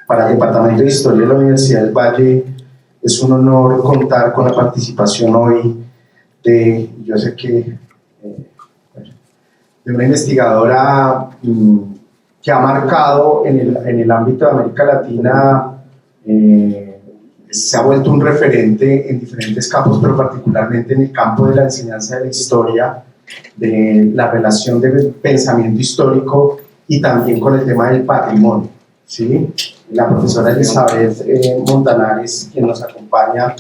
Para el Departamento de Historia de la Universidad del Valle es un honor contar con la participación hoy de, yo sé que, de una investigadora que ha marcado en el ámbito de América Latina, se ha vuelto un referente en diferentes campos, pero particularmente en el campo de la enseñanza de la historia, de la relación del pensamiento histórico y también con el tema del patrimonio, ¿sí? La profesora Elizabeth Montanares, quien nos acompaña,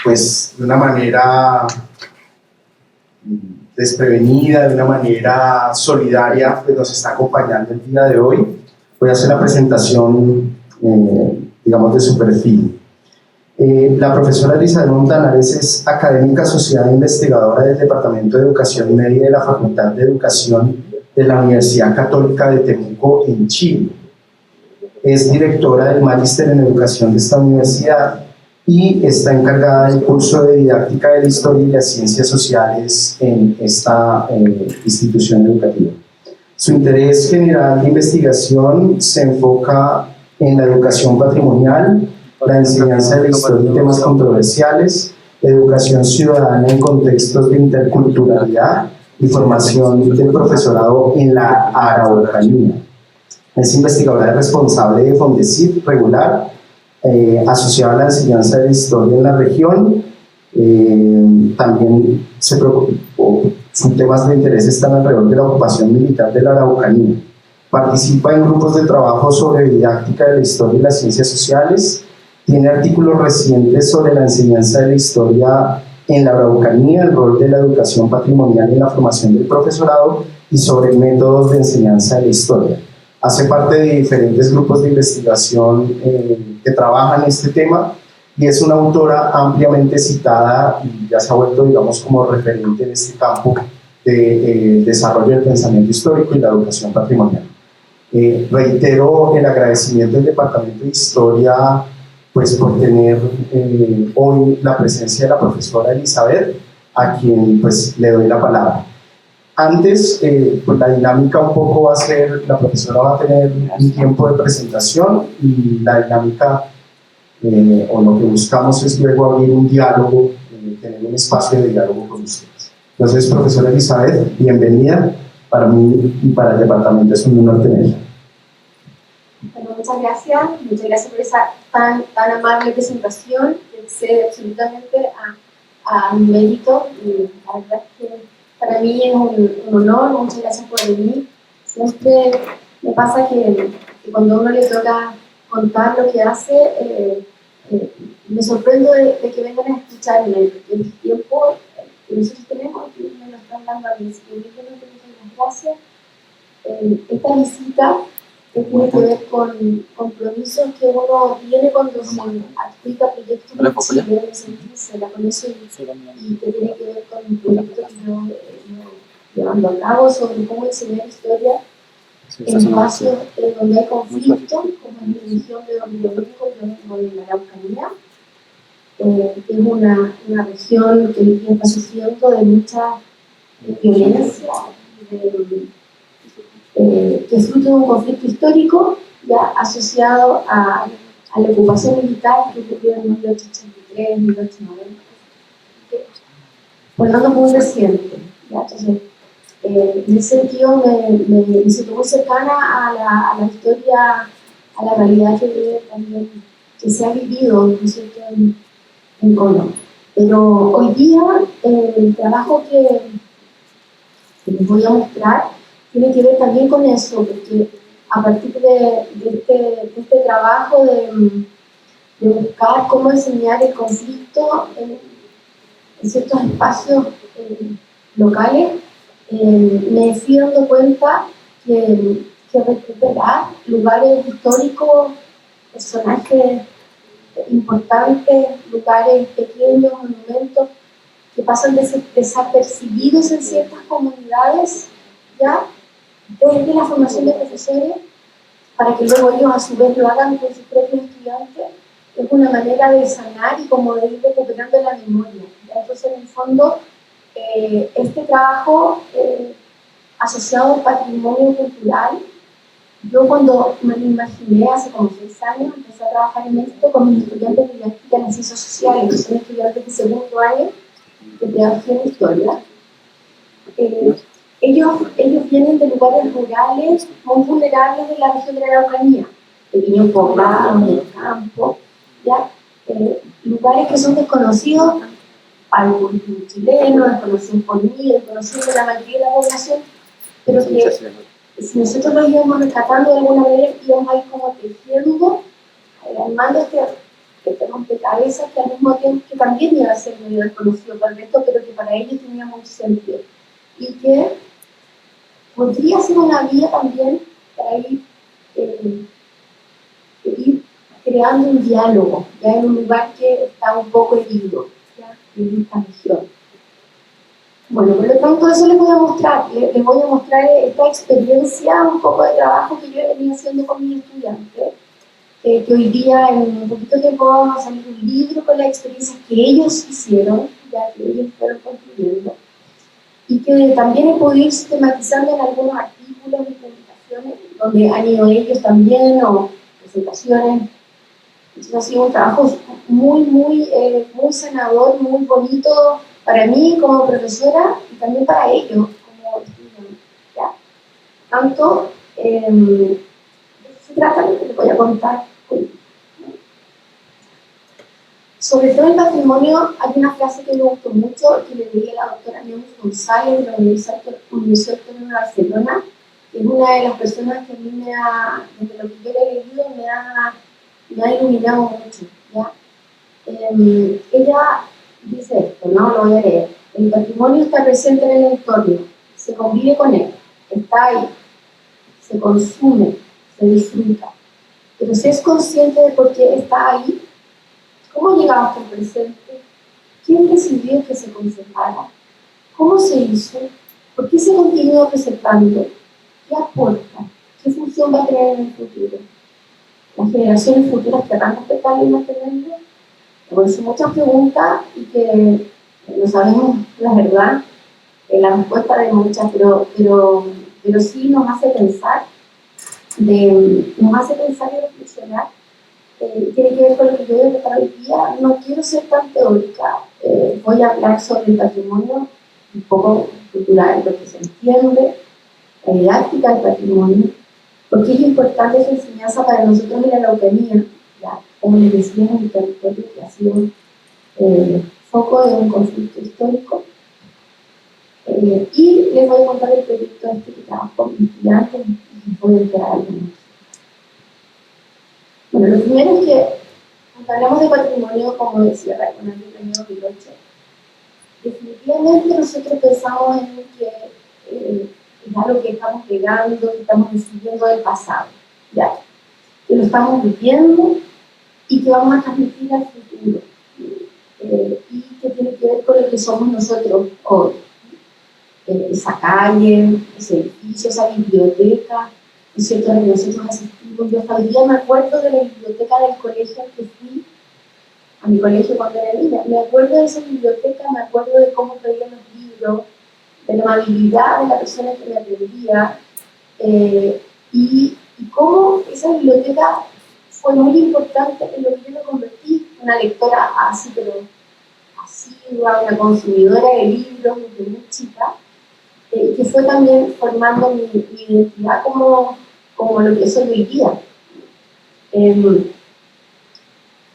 pues de una manera desprevenida, de una manera solidaria, pues nos está acompañando el día de hoy. Voy a hacer la presentación, digamos, de su perfil. La profesora Elizabeth Montanares es académica asociada e investigadora del Departamento de Educación Media de la Facultad de Educación de la Universidad Católica de Temuco, en Chile. Es directora del Magíster en Educación de esta universidad y está encargada del curso de Didáctica de la Historia y las Ciencias Sociales en esta institución educativa. Su interés general de investigación se enfoca en la educación patrimonial, la enseñanza de la historia y temas controversiales, educación ciudadana en contextos de interculturalidad y formación del profesorado en la Araucanía. Es investigadora responsable de Fondesit regular, asociada a la enseñanza de la historia en la región. También sus temas de interés están alrededor de la ocupación militar de la Araucanía. Participa en grupos de trabajo sobre didáctica de la historia y las ciencias sociales. Tiene artículos recientes sobre la enseñanza de la historia en la Araucanía, el rol de la educación patrimonial en la formación del profesorado y sobre métodos de enseñanza de la historia. Hace parte de diferentes grupos de investigación que trabajan en este tema y es una autora ampliamente citada y ya se ha vuelto, digamos, como referente en este campo de desarrollo del pensamiento histórico y la educación patrimonial. Reitero el agradecimiento del Departamento de Historia pues, por tener hoy la presencia de la profesora Elizabeth, a quien pues, le doy la palabra. Antes, pues la dinámica un poco va a ser, la profesora va a tener un tiempo de presentación y la dinámica, o lo que buscamos es luego abrir un diálogo, tener un espacio de diálogo con ustedes. Entonces, profesora Elizabeth, bienvenida. Para mí y para el departamento es un honor tenerla. Bueno, muchas gracias por esa tan amable presentación, que excede absolutamente a mi mérito, y la verdad es que para mí es un honor. Muchas gracias por venir. Siempre me pasa que cuando a uno le toca contar lo que hace, me sorprendo de que vengan a escucharme. El tiempo que nosotros tenemos, que me lo están dando a mí, así que muchas gracias. Esta visita tiene que ver con compromisos que uno tiene cuando se aplica proyectos de se la conoce y que tiene que ver con proyectos que yo llevando a cabo sobre cómo enseñar historia en espacios donde hay conflicto, como en la región de donde yo vengo, de la Araucanía, que es una región que está sufriendo de mucha violencia, que es fruto de un conflicto histórico ya asociado a la ocupación militar que ocurrió en 1883, 1890, por lo tanto muy reciente. ¿Ya? Entonces, en ese sentido me siento muy cercana a la historia, a la realidad que se ha vivido, ¿no es cierto?, en Colombia. Pero hoy día el trabajo que les voy a mostrar tiene que ver también con eso, porque a partir de este trabajo de buscar cómo enseñar el conflicto en ciertos espacios locales, me fui dando cuenta que recuperar lugares históricos, personajes importantes, lugares pequeños, monumentos que pasan desapercibidos en ciertas comunidades, ya desde la formación de profesores, para que luego ellos a su vez lo hagan con sus propios estudiantes, es una manera de sanar y como de ir recuperando la memoria. ¿Ya? Entonces, en el fondo, este trabajo asociado al patrimonio cultural yo cuando me lo imaginé hace como 6 años, empecé a trabajar en esto con mis estudiantes de didáctica en las ciencias sociales, que son estudiantes de segundo año de pedagogía en historia. Ellos vienen de lugares rurales muy vulnerables de la región de la Araucanía, pequeños poblados, del campo, ¿ya? Lugares que son desconocidos para el público chileno, desconocidos por mí, desconocidos por la mayoría de la población, pero que si nosotros los íbamos rescatando de alguna manera, íbamos a ir como tejiendo, armando este rompecabezas que al mismo tiempo que también iba a ser medio desconocido para el resto, pero que para ellos tenía mucho sentido. Y que podría ser una vía también para ir creando un diálogo, ya en un lugar que está un poco herido, ya en esta región. Bueno, por lo tanto, eso les voy a mostrar. Les voy a mostrar esta experiencia, un poco de trabajo que yo he venido haciendo con mis estudiantes, que hoy día, en un poquito tiempo, vamos a salir un libro con las experiencias que ellos hicieron, ya que ellos fueron construyendo, y que también he podido ir sistematizando en algunos artículos y publicaciones, donde han ido ellos también, o presentaciones. Entonces ha sido un trabajo muy sanador, muy bonito para mí como profesora y también para ellos como estudiantes. ¿Ya? Tanto, de eso se trata lo que les voy a contar hoy. Sobre todo el patrimonio, hay una frase que me gustó mucho, que le leí a la doctora Neus González de la Universidad Autónoma de Barcelona, que es una de las personas que a mí desde lo que yo he leído, me ha iluminado mucho. ¿Ya? Ella dice esto, no lo voy a leer. El patrimonio está presente en el entorno, se convive con él, está ahí, se consume, se disfruta. Pero si es consciente de por qué está ahí, ¿cómo llegaba hasta el presente? ¿Quién decidió que se conservara? ¿Cómo se hizo? ¿Por qué se continúa preservando? ¿Qué aporta? ¿Qué función va a tener en el futuro? ¿Las generaciones futuras querrán respetarlo y mantenerlo? Pues son muchas preguntas y que no sabemos la verdad, la respuesta de muchas, pero sí nos hace pensar, y reflexionar. Tiene que ver con lo que yo voy a tratar hoy día. No quiero ser tan teórica, voy a hablar sobre el patrimonio un poco cultural, lo que se entiende, la didáctica del patrimonio, porque es importante su enseñanza para nosotros en la Araucanía, ya, como les decía, en el territorio que ha sido foco de un conflicto histórico. Y les voy a contar el proyecto que trabajo con mis estudiantes y les voy a enterar algo más. Bueno, lo primero es que cuando hablamos de patrimonio, como decía Raimon en el año 2008, definitivamente nosotros pensamos en que es algo que estamos pegando, que estamos recibiendo del pasado, ya, que lo estamos viviendo y que vamos a transmitir al futuro, y que tiene que ver con lo que somos nosotros hoy. Esa calle, ese edificio, esa biblioteca, ¿no es cierto?, a la que nosotros asistimos. Yo hasta hoy día me acuerdo de la biblioteca del colegio al que fui, a mi colegio cuando era niña. Me acuerdo de esa biblioteca, me acuerdo de cómo pedían los libros, de la amabilidad de la persona que me atendía, y cómo esa biblioteca fue muy importante en lo que yo me convertí, una lectora así, pero asidua, una consumidora de libros desde muy chica, que fue también formando mi identidad como lo que soy hoy día.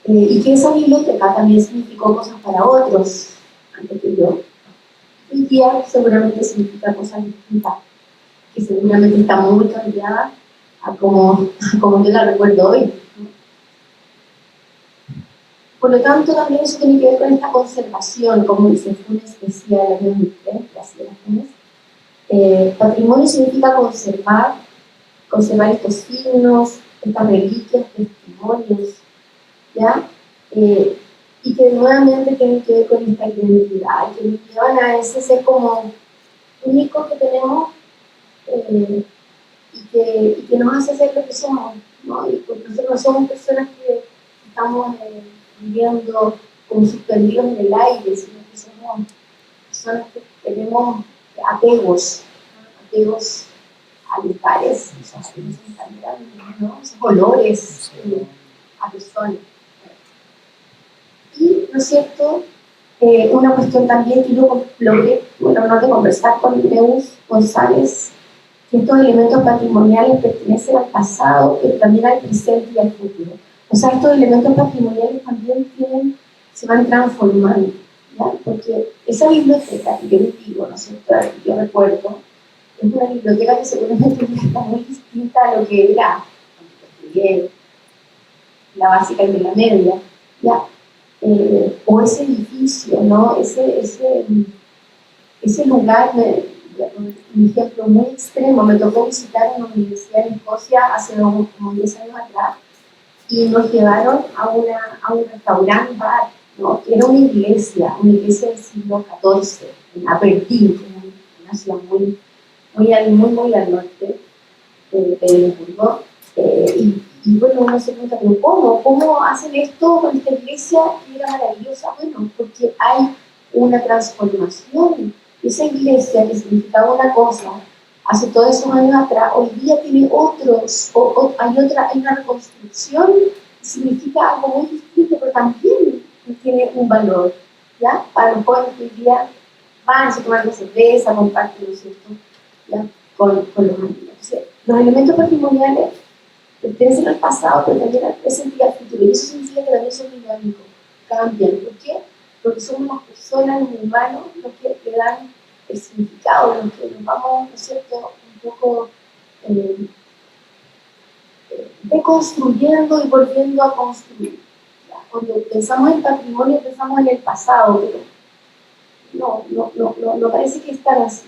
Y que esa biblioteca también significó cosas para otros antes que yo. Hoy día seguramente significa cosas distintas, que seguramente está muy cambiada a como yo la recuerdo hoy. Por lo tanto, también eso tiene que ver con esta conservación, como dice Funes, decía el año 2003, gracias a Funes. Patrimonio significa conservar estos signos, estas reliquias, testimonios, ¿ya? Y que nuevamente tienen que ver con esta identidad, que nos llevan a ese ser como único que tenemos, y que nos hace ser lo que somos, ¿no? Y porque nosotros no somos personas que estamos viviendo como suspendidos en el aire, sino que somos personas que tenemos apegos a lugares, o sea, que nos encantan, ¿no? Esos olores a personas. Y, ¿no es cierto?, una cuestión también que yo logré, tuve el honor de conversar con Neus González, que estos elementos patrimoniales pertenecen al pasado, pero también al presente y al futuro. O sea, estos elementos patrimoniales también se van transformando, ¿ya? Porque esa biblioteca que yo les digo, ¿no es cierto?, yo recuerdo, es una biblioteca que seguramente está muy distinta a lo que era cuando estudié la básica y de la media, ¿ya? O ese edificio, ¿no? Ese lugar, un ejemplo muy extremo, me tocó visitar una universidad en Escocia hace como 10 años atrás y nos llevaron a un restaurante bar, ¿no? Era una iglesia del siglo XIV, en Aberdeen, una ciudad muy al norte de Edimburgo. Y bueno, uno se pregunta, ¿pero cómo hacen esto con esta iglesia que era maravillosa? Bueno, porque hay una transformación. Esa iglesia que significaba una cosa hace todos esos años atrás, hoy día tiene otros, hay una reconstrucción que significa algo muy distinto, pero también tiene un valor, ¿ya? Para los jóvenes que hoy día van, se toman cerveza, comparten, ¿no es cierto?, ¿ya? Con los amigos. Entonces, los elementos patrimoniales pertenecen al pasado, pero también al presente y al futuro. Y eso significa que también son dinámicos, cambian. ¿Por qué? Porque somos las personas, los humanos, los que le dan el significado, los que nos vamos, ¿no es cierto?, un poco deconstruyendo y volviendo a construir. ¿Ya? Cuando pensamos en patrimonio, pensamos en el pasado, pero no parece que es tan así.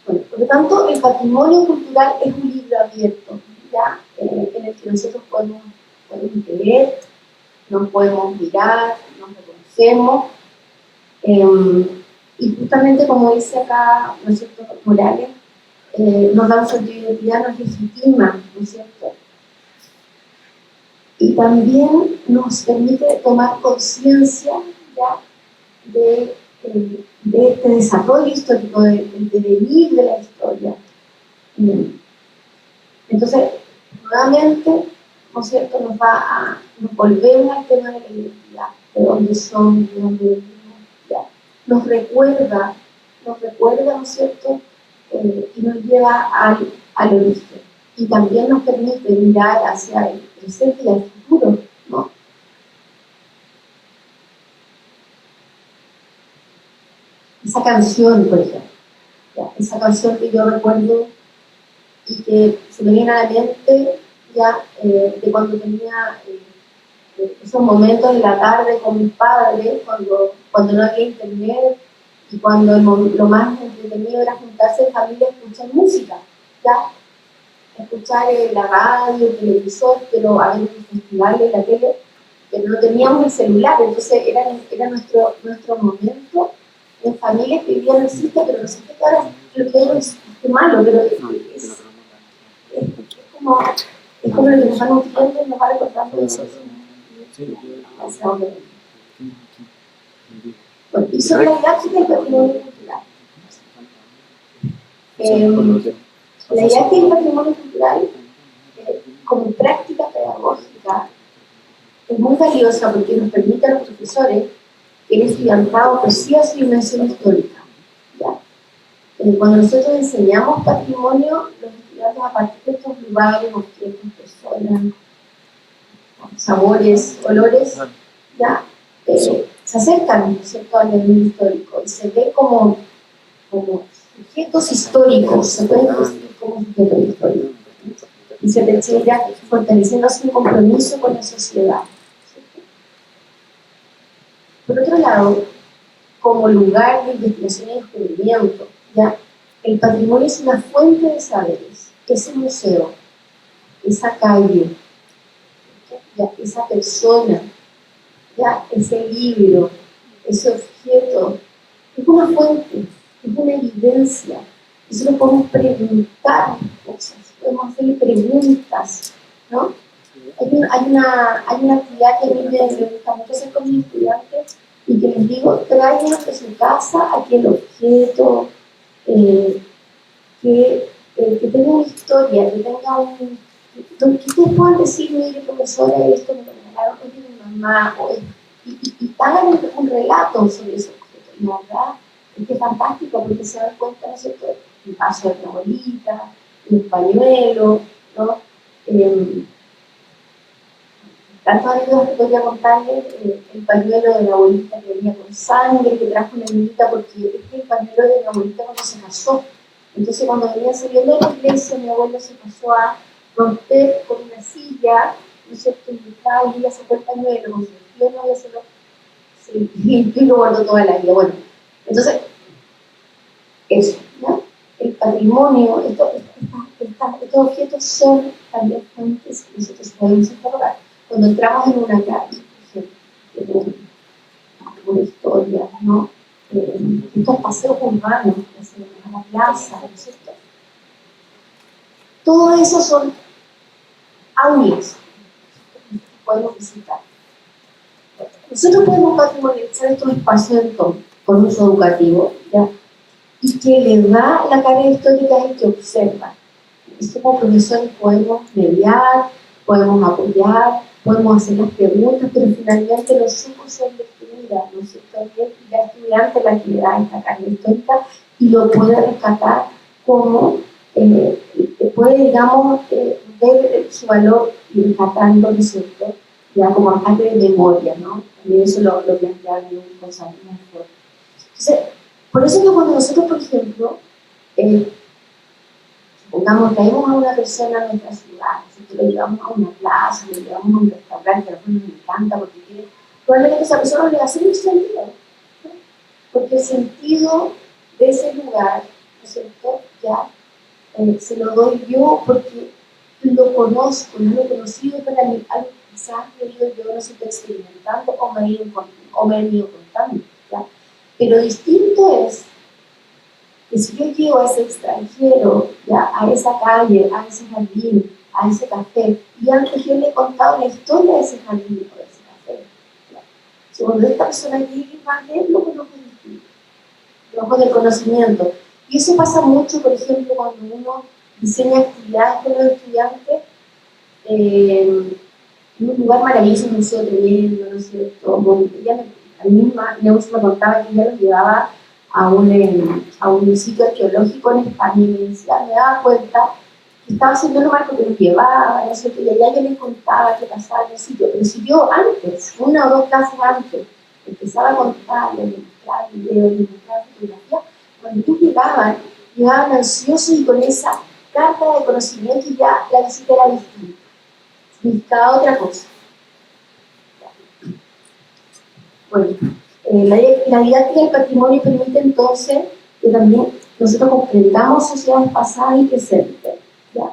Bueno, por lo tanto, el patrimonio cultural es un libro abierto, ¿ya? En el que nosotros podemos leer, nos podemos mirar, nos reconocemos, y justamente como dice acá, ¿no es cierto?, Morales, nos da su identidad, nos legitima, ¿no es cierto? Y también nos permite tomar conciencia, ¿ya?, de este desarrollo histórico, del devenir de la historia. Entonces, nuevamente, ¿no es cierto?, nos volvemos al tema de la identidad, de dónde somos, de dónde venimos, ¿ya? Nos recuerda, ¿no es cierto?, y nos lleva al origen. Y también nos permite mirar hacia el presente y al futuro, ¿no? Esa canción, por ejemplo, ¿ya? Esa canción que yo recuerdo y que se me viene a la mente ya de cuando tenía esos momentos de la tarde con mis padres, cuando no había internet y cuando lo más entretenido era juntarse en familia a escuchar música, ya, escuchar la radio, el televisor, pero a ver el festival en la tele, pero no teníamos el celular, entonces era nuestro momento en familia que hoy día no existe, pero no existe que ahora lo que hay es malo, pero es como lo que nos va nutriendo y nos va recordando de eso. Bueno, y sobre la didáctica del patrimonio cultural. La didáctica del patrimonio cultural, como práctica pedagógica, es muy valiosa porque nos permite a los profesores que el estudiantado perciba su dimensión histórica. ¿Ya? Cuando nosotros enseñamos patrimonio, los estudiantes, a partir de estos lugares, objetos, personas, sabores, olores, ya se acercan, ¿cierto?, al nivel histórico y se ve como sujetos históricos, se pueden decir como sujetos históricos. Y se percibe fortaleciendo su compromiso con la sociedad. ¿Cierto? Por otro lado, como lugar de investigación y descubrimiento, ¿ya? El patrimonio es una fuente de saberes, ese museo, esa calle, ¿ya?, esa persona, ¿ya?, ese libro, ese objeto, es una fuente, es una evidencia. Nosotros podemos preguntar cosas, podemos hacerle preguntas, ¿no? Hay una actividad que a mí me gusta mucho hacer con mis estudiantes y que les digo, traigan de su casa aquel objeto, que tenga una historia, que tenga un... Que ustedes puedan decir, mire, profesora, esto me lo regalaron, es de mi mamá, y hagan un relato sobre eso. Y la verdad es que es fantástico porque se dan cuenta, ¿no es cierto?, el paso de la abuelita, el pañuelo, ¿no? Tantos anécdotas que podría contarles, el pañuelo de la abuelita que venía con sangre, que trajo una niñita, porque es que el pañuelo de la abuelita cuando se casó. Entonces, cuando venía saliendo de la iglesia, mi abuelo se pasó a romper con una silla, ¿no es cierto?, y ella sacó el pañuelo con su vestido, no, se limpió y lo guardó toda la vida. Bueno, entonces, eso, ¿no? El patrimonio, estos objetos son también fuentes que nosotros podemos interrogar. Cuando entramos en una calle, por ejemplo, en una historia, ¿no? Estos paseos urbanos que hacemos a la plaza, ¿no es cierto? Todo eso son aulas que podemos visitar. Nosotros podemos patrimonializar estos espacios con uso educativo, ¿ya? Y que le da la carga histórica y que observa. Y como profesores podemos mediar, podemos apoyar, podemos hacer las preguntas, pero finalmente los hijos son lectura, ¿no es cierto? Y la estudiante la que le da esta carga histórica y lo puede rescatar como, puede, digamos, ver su valor y rescatarlo, ¿no es cierto? Ya como parte de memoria, ¿no? También eso lo planteaba en un concepto muy fuerte. Entonces, por eso que cuando nosotros, por ejemplo, supongamos, traemos a una persona a nuestra ciudad, nosotros lo llevamos a una plaza, lo llevamos a un restaurante, a nosotros nos encanta porque quiere, probablemente esa persona le va a hacer un sentido, ¿no? Porque el sentido de ese lugar, ¿no es cierto?, ya se lo doy yo porque lo conozco, no lo he conocido para mí, algo quizás yo no sé, estoy experimentando o me he ido contando, ¿ya? Pero distinto es que si yo llego a ese extranjero, ¿ya?, a esa calle, a ese jardín, a ese café, y antes yo le he contado la historia de ese jardín o de ese café, ¿ya? Si cuando esta persona llegue, va a ver lo que nos distingue, los ojos del conocimiento. Y eso pasa mucho, por ejemplo, cuando uno diseña actividades con los estudiantes, en un lugar maravilloso, un museo tremendo, ¿no es cierto? A mí misma, Neus me contaba que ella los llevaba a un sitio arqueológico en España y me decía, me daba cuenta que estaba haciendo lo mal porque los llevaba, ¿no es cierto? Y allá yo les contaba qué pasaba en el sitio, pero si yo antes, una o dos clases antes, empezaba a contar, les mostraba videos, les mostraba fotografías, cuando tú llegaban ansiosos y con esa carta de conocimiento y ya la visita era distinta, significaba otra cosa. Bueno, la didáctica del patrimonio permite entonces que también nosotros comprendamos sociedades pasadas y presentes, ¿ya?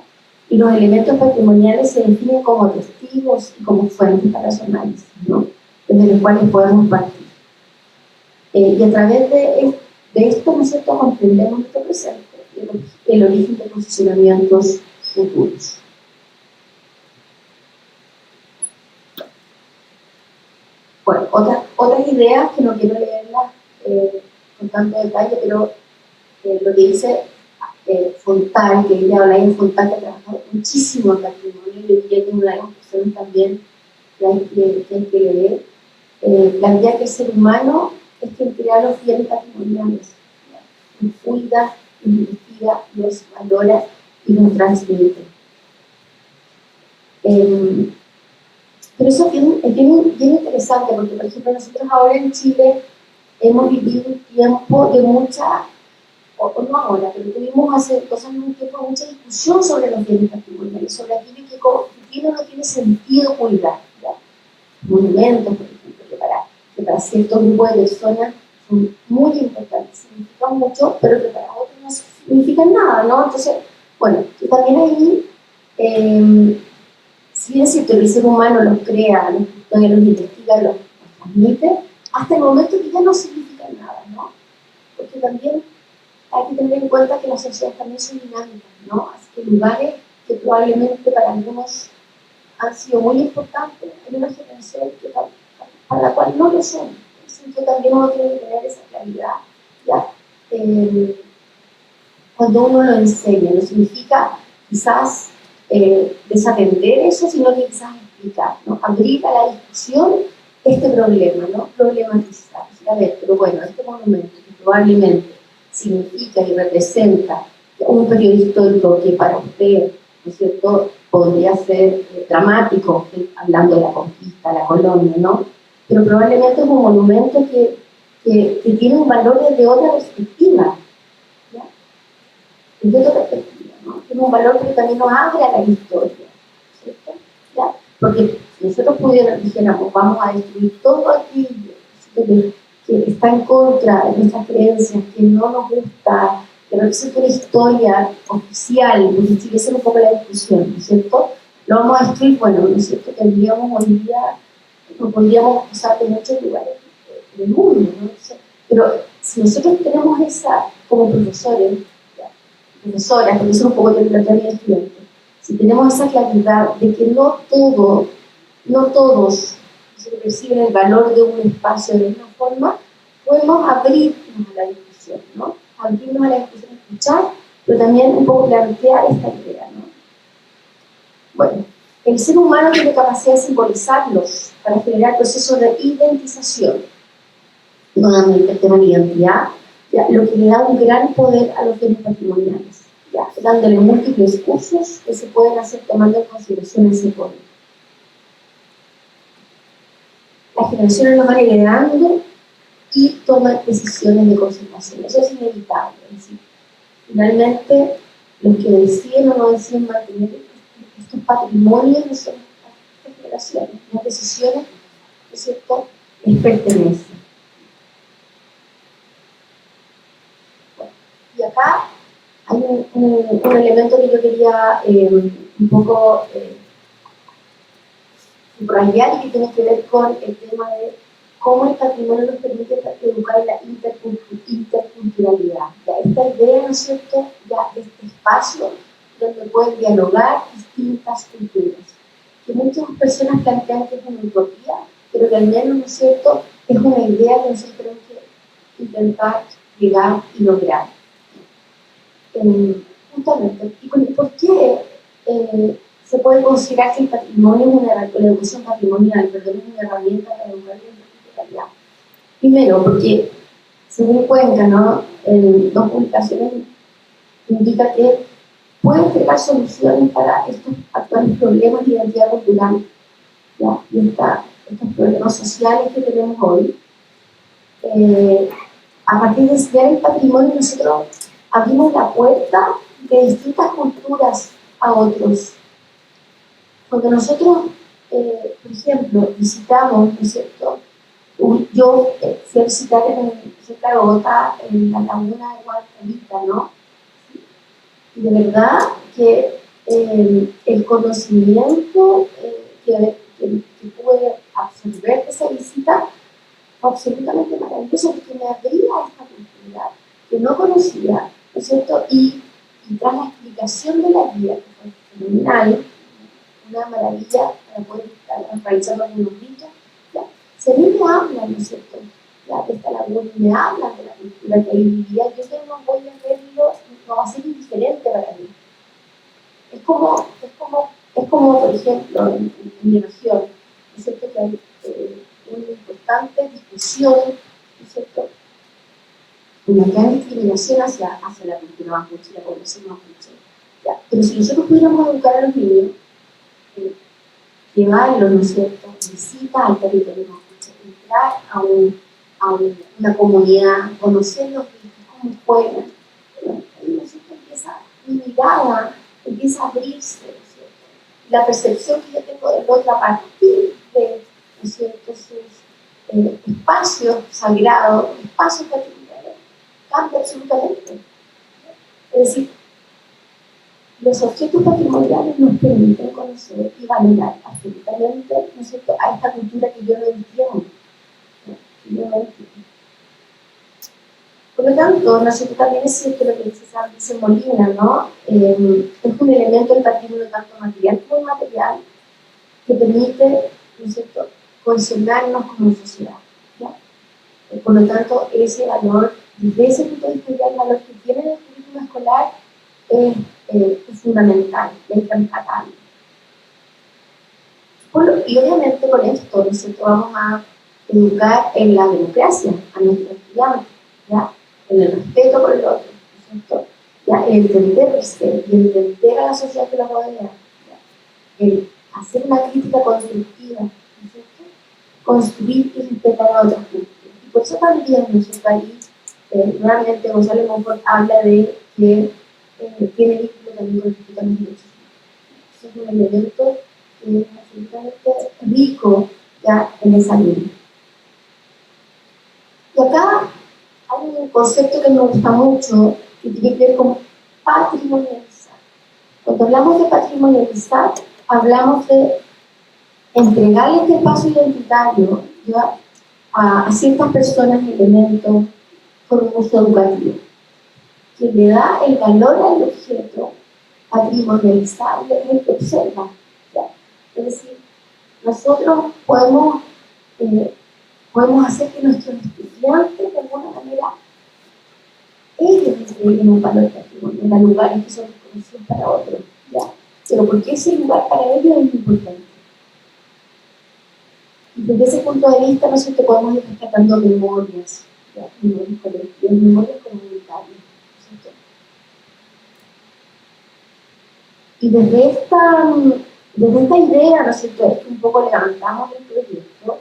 Y los elementos patrimoniales se definen como testigos y como fuentes para su análisis, ¿no?, desde los cuales podemos partir. Y a través de esto, ¿no es cierto?, comprendemos nuestro presente y el origen de posicionamientos futuros. Bueno, otras ideas que no quiero leerlas con tanto detalle, pero lo que dice Fontán, que ella habla en Fontán, que ha trabajado muchísimo en patrimonio, y hoy día tiene una de las personas también que hay que leer, plantea que el ser humano es quien crea los bienes patrimoniales, cuida, investiga, los valora y los transmite. Pero eso es bien interesante, porque por ejemplo nosotros ahora en Chile hemos vivido un tiempo de mucha, o no ahora, pero tuvimos hace 2 años un tiempo mucha discusión sobre los bienes patrimoniales, sobre aquello que tiene o no tiene sentido cuidar, ¿ya? Monumentos, por ejemplo, que para ciertos grupos de personas son muy importantes, significan mucho, pero que para otros no significan nada, ¿no? Entonces, bueno, y también ahí, si bien es cierto que el ser humano los crea, los custodia, los investiga, los transmite, hasta el momento que ya no significan nada, ¿no? Porque también hay que tener en cuenta que las sociedades también son dinámicas, ¿no? Así que lugares que probablemente para algunos han sido muy importantes, hay una generación que para la cual no lo son. Entonces también uno tiene que tener esa claridad, ¿ya? cuando uno lo enseña. No significa quizás desatender eso, sino que quizás explicar, ¿no? Abrir a la discusión este problema, ¿no? Problematizar. A ver, pero bueno, este monumento que probablemente significa y representa un periodo histórico que para usted, ¿no es cierto?, podría ser dramático, hablando de la conquista, la colonia, ¿no? Pero probablemente es un monumento que tiene un valor desde otra perspectiva, ¿ya? Desde otra perspectiva, ¿no? Tiene un valor que también nos abre a la historia, ¿cierto? ¿Ya? Porque si nosotros dijéramos, vamos a destruir todo aquello que está en contra de nuestras creencias, que no nos gusta, que no existe una historia oficial, porque si esa es un poco la discusión, ¿no es cierto? Lo vamos a destruir, bueno, ¿no es cierto? Tendríamos hoy día, nos podríamos usar de muchos lugares del mundo, ¿no? Pero si nosotros tenemos esa, como profesores, ¿ya? Profesoras, porque eso es un poco de la teoría de estudiantes, si tenemos esa claridad de que no todos se perciben el valor de un espacio de una forma, podemos abrirnos a la discusión, ¿no? Abrirnos a la discusión, escuchar, pero también un poco plantear esta idea, ¿no? Bueno, el ser humano tiene capacidad de simbolizarlos para generar procesos de identización. Nuevamente, el tema de identidad, ya, lo que le da un gran poder a los bienes patrimoniales, ya, dándole múltiples usos que se pueden hacer tomando en consideración ese poder. Las generaciones lo van heredando y toman decisiones de conservación. Eso es inevitable. Es decir, finalmente, los que deciden o no deciden mantener estos patrimonios de estas generaciones, las decisiones, ¿no es cierto?, les pertenecen. Bueno, y acá hay un elemento que yo quería un poco subrayar y que tiene que ver con el tema de cómo el patrimonio nos permite educar en la interculturalidad. Ya, esta idea, ¿no es cierto?, ya de este espacio donde pueden dialogar distintas culturas, que muchas personas plantean que es una utopía, pero que al menos, ¿no es cierto?, es una idea que nosotros tenemos que intentar llegar y lograr. Justamente, ¿y por qué se puede considerar que el patrimonio la educación patrimonial, perdón, es una herramienta para educar en interculturalidad? Primero, porque según Cuenca, ¿no?, en dos publicaciones indica que puede entregar soluciones para estos actuales problemas de identidad cultural, ¿ya?, y estos problemas sociales que tenemos hoy. A partir de estudiar el patrimonio, nosotros abrimos la puerta de distintas culturas a otros. Cuando nosotros, por ejemplo, visitamos, ¿no es cierto?, yo fui a visitar cerca de Bogotá, en la laguna de Guadalcanal, ¿no? Y de verdad que el conocimiento que pude absorber de esa visita fue absolutamente maravilloso, porque me abría a esta cultura que no conocía, ¿no es cierto? Y tras la explicación de la guía, que fue fenomenal, una maravilla para poder realizar algunos ritos, ¿ya? Si a mí me hablan, ¿no es cierto?, ya, de esta laguna, y me hablan de la cultura que ahí vivía, yo ya no voy a verlo, no va a ser indiferente para mí. Es como por ejemplo, en mi región, ¿no es cierto?, que hay una importante discusión, ¿no es cierto?, una gran discriminación hacia la cultura mapuche, la población mapuche. ¿Ya? Pero si nosotros pudiéramos educar a los niños, llevarlos, ¿no es cierto?, visita al territorio mapuche, entrar a una comunidad, conocer los ritos, cómo juegan, ahí, ¿no es cierto?, mi mirada empieza a abrirse, ¿no es cierto?, la percepción que yo tengo del otro a partir de, ¿no es cierto?, sus espacios sagrados, espacios patrimoniales, cambia absolutamente. Es decir, los objetos patrimoniales nos permiten conocer y valorar absolutamente, ¿no es cierto?, a esta cultura que yo no entiendo. Por lo tanto, ¿no es cierto?, también es cierto lo que dice Molina, ¿no? Es un elemento del patrimonio tanto material como inmaterial que permite, ¿no es cierto?, cohesionarnos como sociedad, ¿ya? Por lo tanto, ese valor, desde ese punto de vista, ya el valor que tiene el currículum escolar es fundamental, es rescatable. Y obviamente con esto nosotros vamos a educar en la democracia a nuestros estudiantes, ¿ya? En el respeto por el otro, ¿no es cierto? ¿Ya? En entenderse y entender a la sociedad que la rodea, ¿ya? El hacer una crítica constructiva, ¿no es cierto? Construir y respetar a otras culturas. Y por eso también en nuestro país, nuevamente Gonzalo Monfort habla de que tiene vínculo también con el respeto a los derechos humanos. Eso es un elemento que es absolutamente rico ya en esa línea. Y acá hay un concepto que me gusta mucho que tiene que ver con patrimonializar. Cuando hablamos de patrimonializar, hablamos de entregarle este espacio identitario, ¿ya? A ciertas personas y elementos por un uso educativo, que le da el valor al objeto patrimonializable en el que observa, ¿ya? Es decir, nosotros podemos hacer que nuestros estudiantes de alguna manera ellos entreguen un valor patrimonial a lugares que son desconocidos para otros, ¿ya? Pero porque ese lugar para ellos es importante. Y desde ese punto de vista nosotros podemos ir rescatando memorias, ¿ya? Memorias colectivas, memorias comunitarias, ¿no es cierto? Y desde esta idea, ¿no es cierto?, es que un poco levantamos el proyecto.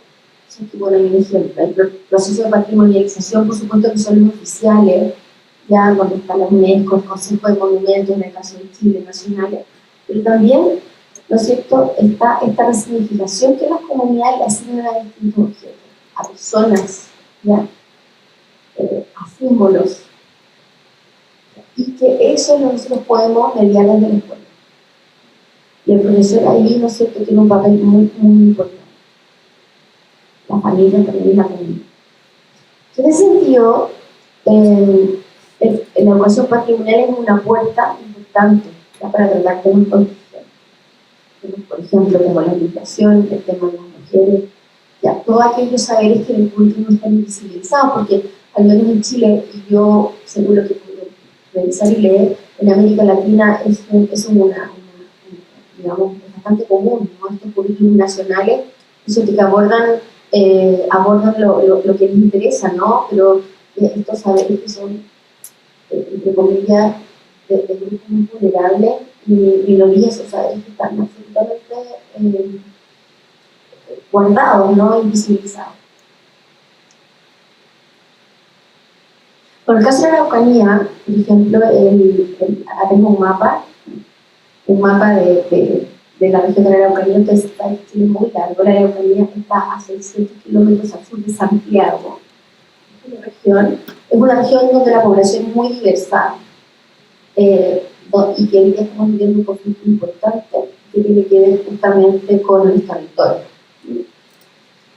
Bueno, hay un ejemplo, el proceso de patrimonialización, por supuesto que son los oficiales, ya cuando está la UNESCO, el Consejo de Monumentos, en el caso de Chile, nacionales, pero también, ¿no es cierto?, está esta resignificación que las comunidades le asignan a distintos objetos, a personas, ¿ya? A símbolos, y que eso nosotros podemos mediar desde la escuela. Y el profesor ahí, ¿no es cierto?, tiene un papel muy, muy importante. La familia también es la comunidad. En ese sentido, la educación patrimonial es una puerta importante, ¿ya?, para tratar temas contingentes. Por ejemplo, como la educación, el tema de las mujeres, ya, todos aquellos saberes que en el público no están invisibilizados, porque al menos en Chile, y yo seguro que puedo revisar y leer, en América Latina digamos, es bastante común, ¿no?, estos currículos nacionales, eso que abordan lo que les interesa, ¿no? Pero estos saberes que son, entre comillas, de grupos muy vulnerables y minorías, o saberes que están absolutamente guardados, ¿no?, invisibilizados. Por el caso de la Araucanía, por ejemplo, acá tengo un mapa de la región de la Araucanía. Entonces Chile es muy largo, la Araucanía está a 600 kilómetros al sur de Santiago. Es una región donde la población es muy diversa, y que hoy día estamos viviendo un conflicto importante que tiene que ver justamente con el territorio.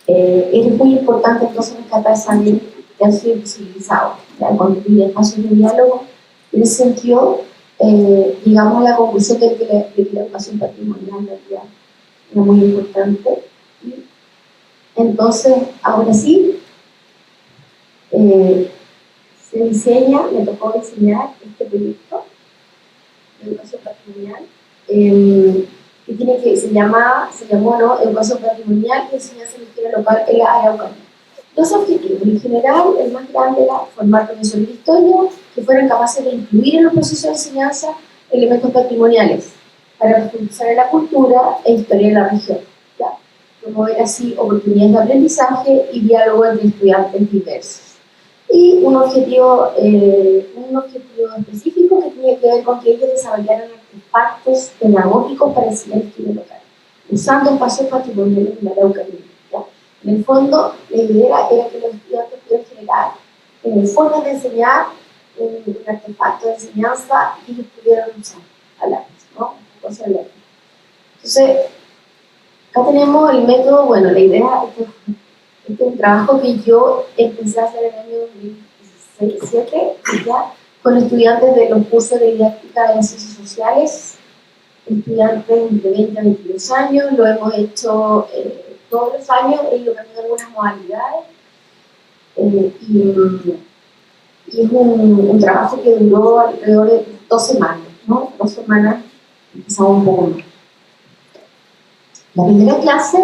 Es muy importante entonces rescatar saberes que han sido visibilizados, construir espacios de diálogo. En ese sentido, llegamos a la conclusión de que la educación patrimonial era muy importante. Y entonces, ahora sí, me tocó diseñar este proyecto de educación patrimonial, se llamó, ¿no?, Educación Patrimonial y Enseñanza en la Historia Local en la Araucanía. Dos objetivos. En general, el más grande era formar profesores de historia que fueran capaces de incluir en los procesos de enseñanza elementos patrimoniales para profundizar en la cultura e historia de la región, ¿ya? Promover así oportunidades de aprendizaje y diálogo entre estudiantes diversos. Y un objetivo específico que tiene que ver con que ellos desarrollaran artefactos pedagógicos para enseñar historia local, usando espacios patrimoniales de la Araucanía. En el fondo, la idea era que los estudiantes pudieran generar formas de enseñar, un artefacto de enseñanza y ellos pudieran usar a lápiz, ¿no? Entonces, acá tenemos el método. Bueno, la idea es un trabajo que yo empecé a hacer en el año 2017, ya, con estudiantes de los cursos de didáctica de las ciencias sociales, estudiantes entre 20 a 22 años. Lo hemos hecho todos los años, he ido cambiando algunas modalidades, y es un trabajo que duró alrededor de 2 semanas, ¿no? 2 semanas, quizá un poco más. La primera clase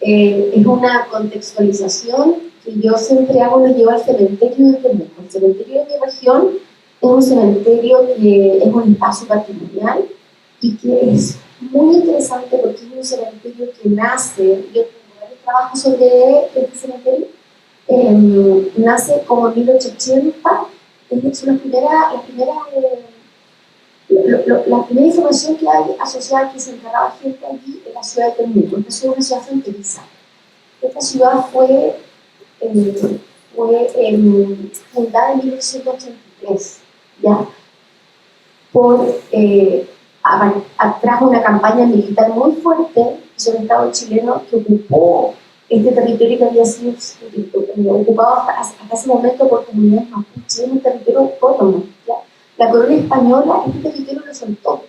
es una contextualización que yo siempre hago, lo llevo al cementerio de Temuco. El cementerio de mi región es un cementerio que es un espacio patrimonial y que es muy interesante porque es un cementerio que nace, yo tengo varios trabajos sobre este cementerio, nace como en 1880, es la primera información que hay asociada a que se enterraba gente allí en la ciudad de Temuco. Esta ciudad es una ciudad fronteriza. Esta ciudad fue fundada en 1883, ¿ya? Trajo una campaña militar muy fuerte sobre el Estado chileno que ocupó este territorio que había sido ocupado hasta ese momento por comunidades mapuches, un territorio autónomo, ¿ya? La corona española este territorio lo soltó,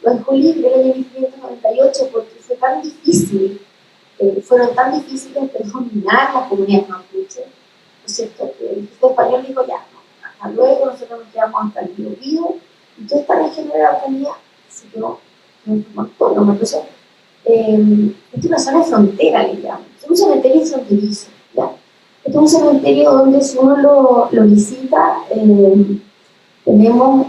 lo dejó libre en el año 1598 porque fue tan difícil, fueron tan difíciles de dominar las comunidades mapuches, ¿no es cierto? Que el ejército español dijo ya, no, hasta luego, nosotros nos quedamos hasta el Biobío, y toda esta región de la Araucanía se quedó autónoma. Entonces, esta es una zona de frontera, le llaman. Es un cementerio fronterizo, ¿ya? Este es un cementerio donde si uno lo visita, tenemos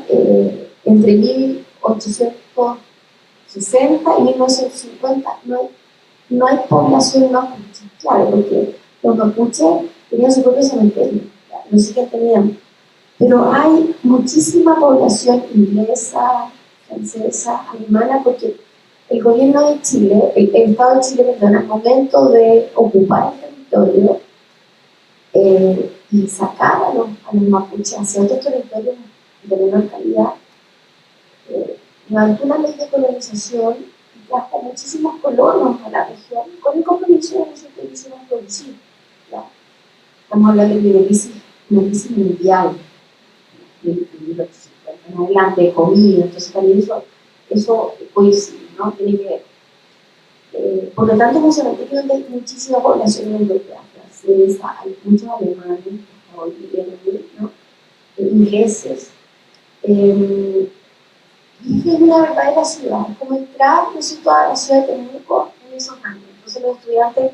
entre 1860 y 1950 no hay población mapuche, claro, porque los mapuches tenían su propio cementerio, ¿ya? Lo siguen teniendo. Pero hay muchísima población inglesa, francesa, alemana, porque el gobierno de Chile, el Estado de Chile, perdón, al momento de ocupar el territorio y sacar a los mapuches hacia otros territorios de menor calidad, levantó una ley de colonización y trajo muchísimos colonos a la región con el compromiso de nosotros que hicimos producir. ¿Ya? Estamos hablando de una crisis mundial de 1850 en adelante, de comida, entonces también eso coincide, ¿no? Tiene que ver. Por lo tanto, es un cementerio donde hay muchísima población europea, francesa, hay muchos alemanes, ¿no? Ingleses. Y es una verdadera ciudad, es como entrar, no sé, toda la ciudad de Temuco en esos años. Entonces los estudiantes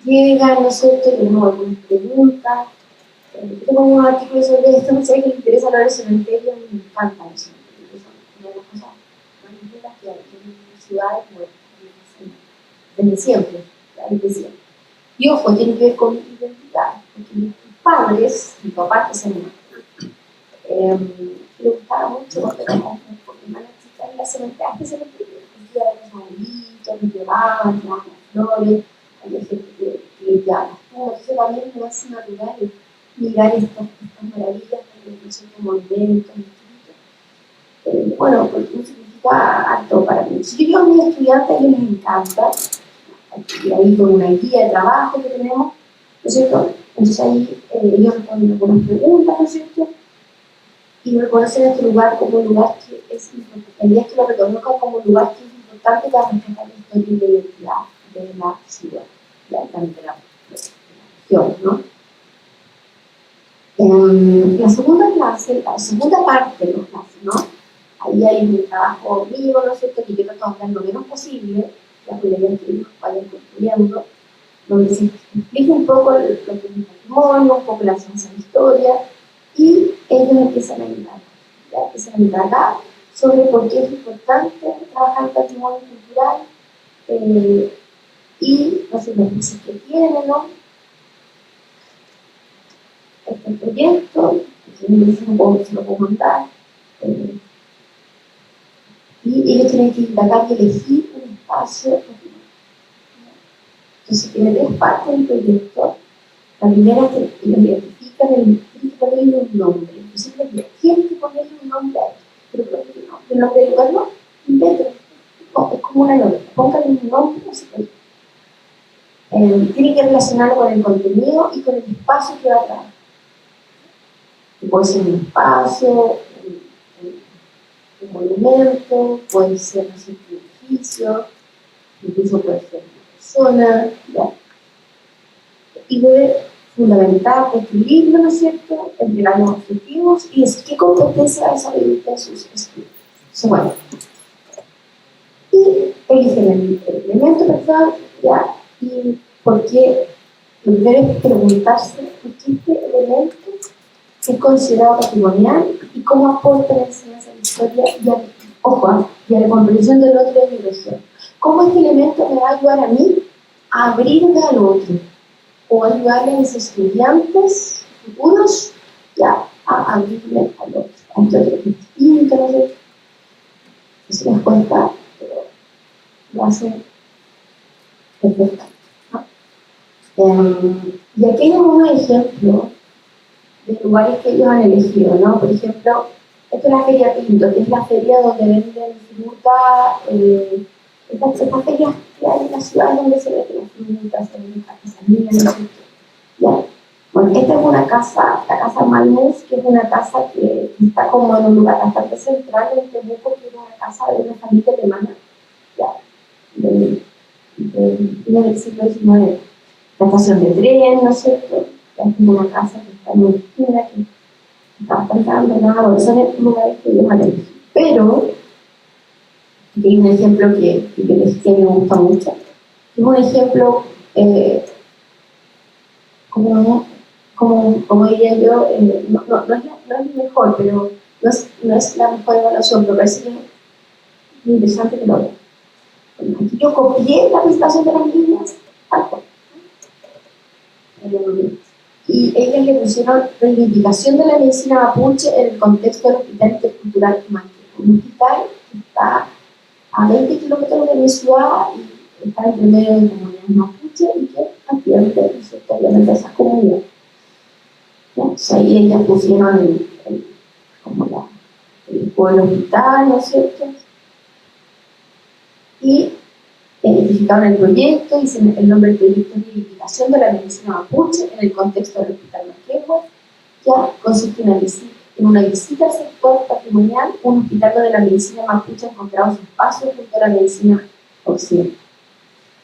llegan, ¿no es cierto?, y tenemos algunas preguntas. Tengo un artículo sobre esto, no sé, que le interesa hablar del cementerio, me encanta el cementerio, es una de las cosas más lindas que hay en ciudades como desde siempre, desde siempre. Y ojo, tiene que ver con mi identidad, porque mis padres, mi papá que se llama, le gustaba mucho cuando éramos hermanas chicas en la cementerio, este cementerio, el día de los abuelitos, nos llevaban, llevaban flores, había gente que limpiaba las tumbas, entonces también me hace natural mirar estas maravillas de los monumentos, bueno, porque significa harto para mí. Si yo digo a mis estudiantes, a ellos les encanta, y ahí con una guía de trabajo que tenemos, ¿no es cierto? Entonces ahí ellos responden algunas preguntas, ¿no es cierto? Y reconocen este lugar como un lugar que es importante. La idea es que lo reconozcan como un lugar que es importante para rescatar la historia y la identidad de la ciudad, también de la región, ¿no? La segunda parte de la clase, ¿no? Ahí hay un trabajo mío, ¿no es cierto?, que yo trato de hablar lo menos posible, la idea que ellos vayan construyendo, donde se explica un poco lo que es el patrimonio, un poco la ciencia de la historia, y ellos empiezan a indagar sobre por qué es importante trabajar el patrimonio cultural y los beneficios que tiene, ¿no? Este proyecto, que se lo puedo mandar, y ellos tienen que indagar y elegir un espacio. Entonces tiene 3 partes del proyecto. La primera es que ellos identifican, tienen que ponerle un nombre. Entonces tienen que ponerle un nombre a esto. Pero no, el nombre del lugar no, inventen. No, es como una novela. Pónganle un nombre, así que tienen que relacionarlo con el contenido y con el espacio que va a traer. Puede ser un espacio, un monumento, puede ser un edificio, incluso puede ser una persona, ¿ya? Y debe fundamental, equilibrio, ¿no es cierto?, entre los objetivos y es qué competencia va a desarrollar en sus estudios. Entonces, bueno, y eligen el elemento perfecto, ¿ya? Y por qué, lo primero es preguntarse por qué este elemento es considerado patrimonial y cómo aporta la enseñanza de la historia y a la comprensión del otro de mi región. ¿Cómo este elemento me va a ayudar a mí a abrirme al otro? O ayudarle a mis estudiantes futuros ya a abrirme al otro, a este otro distinto, no sé. Eso les cuesta, pero lo hace perfecto, ¿no? Y aquí hay un ejemplo de lugares que ellos han elegido, ¿no? Por ejemplo, esta es la Feria Pinto, que es la feria donde venden fruta, estas ferias que hay en las ciudades donde se venden las frutas, se venden artesanías, ¿no? ¿Ya? Bueno, esta es una casa, la casa Malmus, que es una casa que está como en un lugar bastante central en Temuco, que es una casa de una familia alemana, ya, del siglo XIX. La estación de tren, ¿no es cierto? Ya es una casa que está en una esquina, que está bastante abandonada, bueno, son lugares que ellos han elegido. Pero, aquí hay un ejemplo que me gusta mucho, es un ejemplo, como diría yo, no es el mejor, pero no es la mejor evaluación, pero parece que es muy interesante que lo vean. Bueno, aquí yo copié la presentación de las niñas, tal cual. Y ellas le pusieron reivindicación de la medicina mapuche en el contexto del Hospital Intercultural Manque. Un hospital que está a 20 kilómetros de mi ciudad y está entre medio de comunidades mapuche y que atiende, obviamente, a esas comunidades. Entonces ahí ellas pusieron el pueblo hospital, ¿no es cierto? Y identificaron el proyecto, dicen el nombre del proyecto es Reivindicación de la Medicina Mapuche en el contexto del Hospital Manquehue. Ya consiste en una visita al sector patrimonial, un hospital donde la medicina mapuche ha encontrado su espacio junto a la medicina occidental.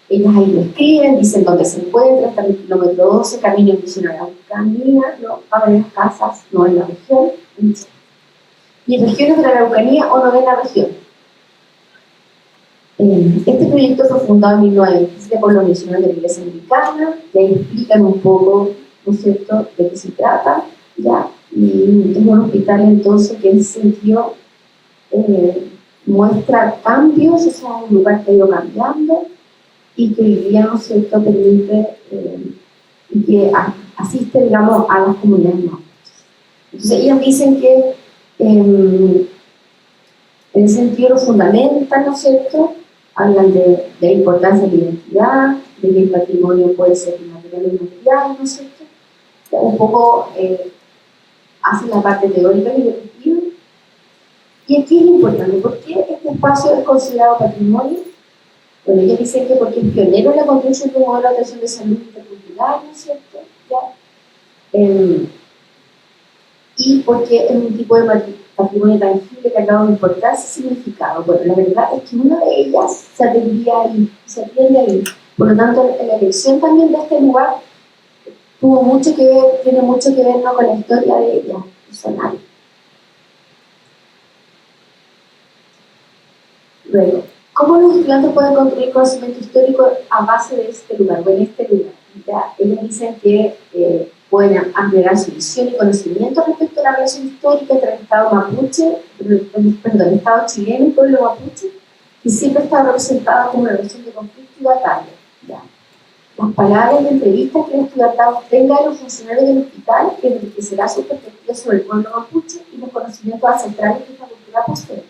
Ellas ahí lo escriben, dicen dónde se encuentra, está en el kilómetro 12, camino en Misión Araucanía, ¿no? Va a haber casas, no en la región, y en regiones de la Araucanía o novena región. Este proyecto fue fundado en 1927 por los misioneros de la Iglesia Anglicana, y ahí explican un poco, ¿no es cierto?, de qué se trata, ¿ya? Y es un hospital entonces que en ese sentido muestra cambios, es un lugar que ha ido cambiando, y que hoy día, ¿no es cierto?, permite y que asiste, digamos, a las comunidades mapuches. Entonces ellos dicen que en ese sentido lo fundamentan, ¿no es cierto?, hablan de la importancia de la identidad, de que el patrimonio puede ser material o inmaterial, ¿no es cierto?, un poco hacen la parte teórica y directiva. Y aquí es importante, ¿por qué este espacio es considerado patrimonio? Bueno, ellos dicen que porque es pionero en la construcción de un modelo de atención de salud intercultural, ¿no es cierto? ¿Ya? Y porque es un tipo de patrimonio tangible que ha dado importancia y significado. Bueno, la verdad es que una de ellas se atiende ahí. Por lo tanto, en la elección también de este lugar tuvo mucho que ver, tiene mucho que ver, ¿no?, con la historia de ella, personal. Luego, ¿cómo los estudiantes pueden construir conocimiento histórico a base de este lugar, o en este lugar? ¿Ya? Ellos dicen que pueden ampliar su visión y conocimiento respecto a la relación histórica entre el Estado mapuche, el Estado chileno y el pueblo mapuche, que siempre está representado como una relación de conflicto y batalla. ¿Ya? Las palabras de entrevistas que el estudiantado tenga de los funcionarios del hospital enriquecerá su perspectiva sobre el pueblo mapuche y los conocimientos ancestrales que esta cultura posee.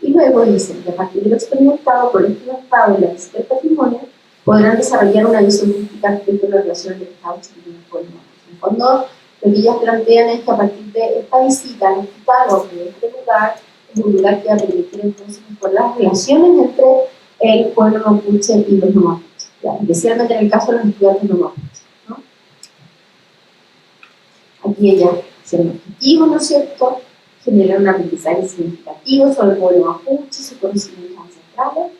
Y luego dicen que a partir de lo experimentado por el estudiantado y la visita del patrimonio, podrán desarrollar una visión crítica respecto a las relaciones del Estado chileno y el pueblo mapuche. En el fondo, lo que ellas plantean es que a partir de esta visita al hospital o de este lugar, es un lugar que va a permitir entonces mejorar las relaciones entre el pueblo mapuche y los no mapuches, ¿ya? Especialmente en el caso de los estudiantes no mapuches, ¿no? Aquí ella siendo objetivo, ¿no es cierto?, generar un aprendizaje significativo sobre el pueblo mapuche, sus conocimientos ancestrales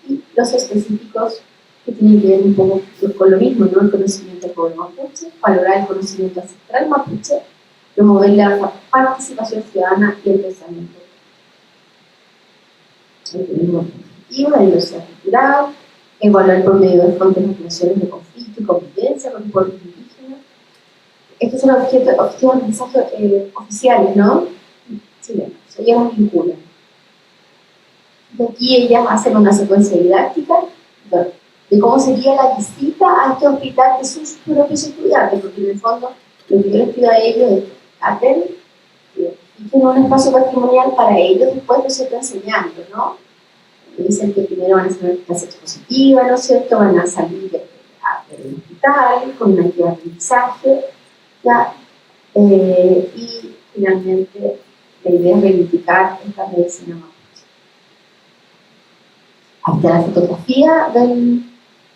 y los específicos que tiene que ver un poco con lo mismo, ¿no? El conocimiento del pueblo mapuche, valorar el conocimiento ancestral mapuche, promover la participación ciudadana y el pensamiento y una diversidad cultural, evaluar por medio de fuentes de relaciones de conflicto y convivencia con los pueblos indígenas. Estos son objetivos de aprendizaje oficiales, ¿no? Chilenos, ellas los vinculan. De aquí ellas hacen una secuencia didáctica de cómo sería la visita a este hospital de sus propios estudiantes, porque en el fondo lo que yo les pido a ellos es que aten y tienen un espacio patrimonial para ellos después de ser enseñando, ¿no? Dicen que primero van a hacer una clase expositiva, ¿no es cierto? Van a salir del hospital con una guía de aprendizaje, ¿ya? Y finalmente la idea es reivindicar esta medicina mapuche. Ahí está la fotografía del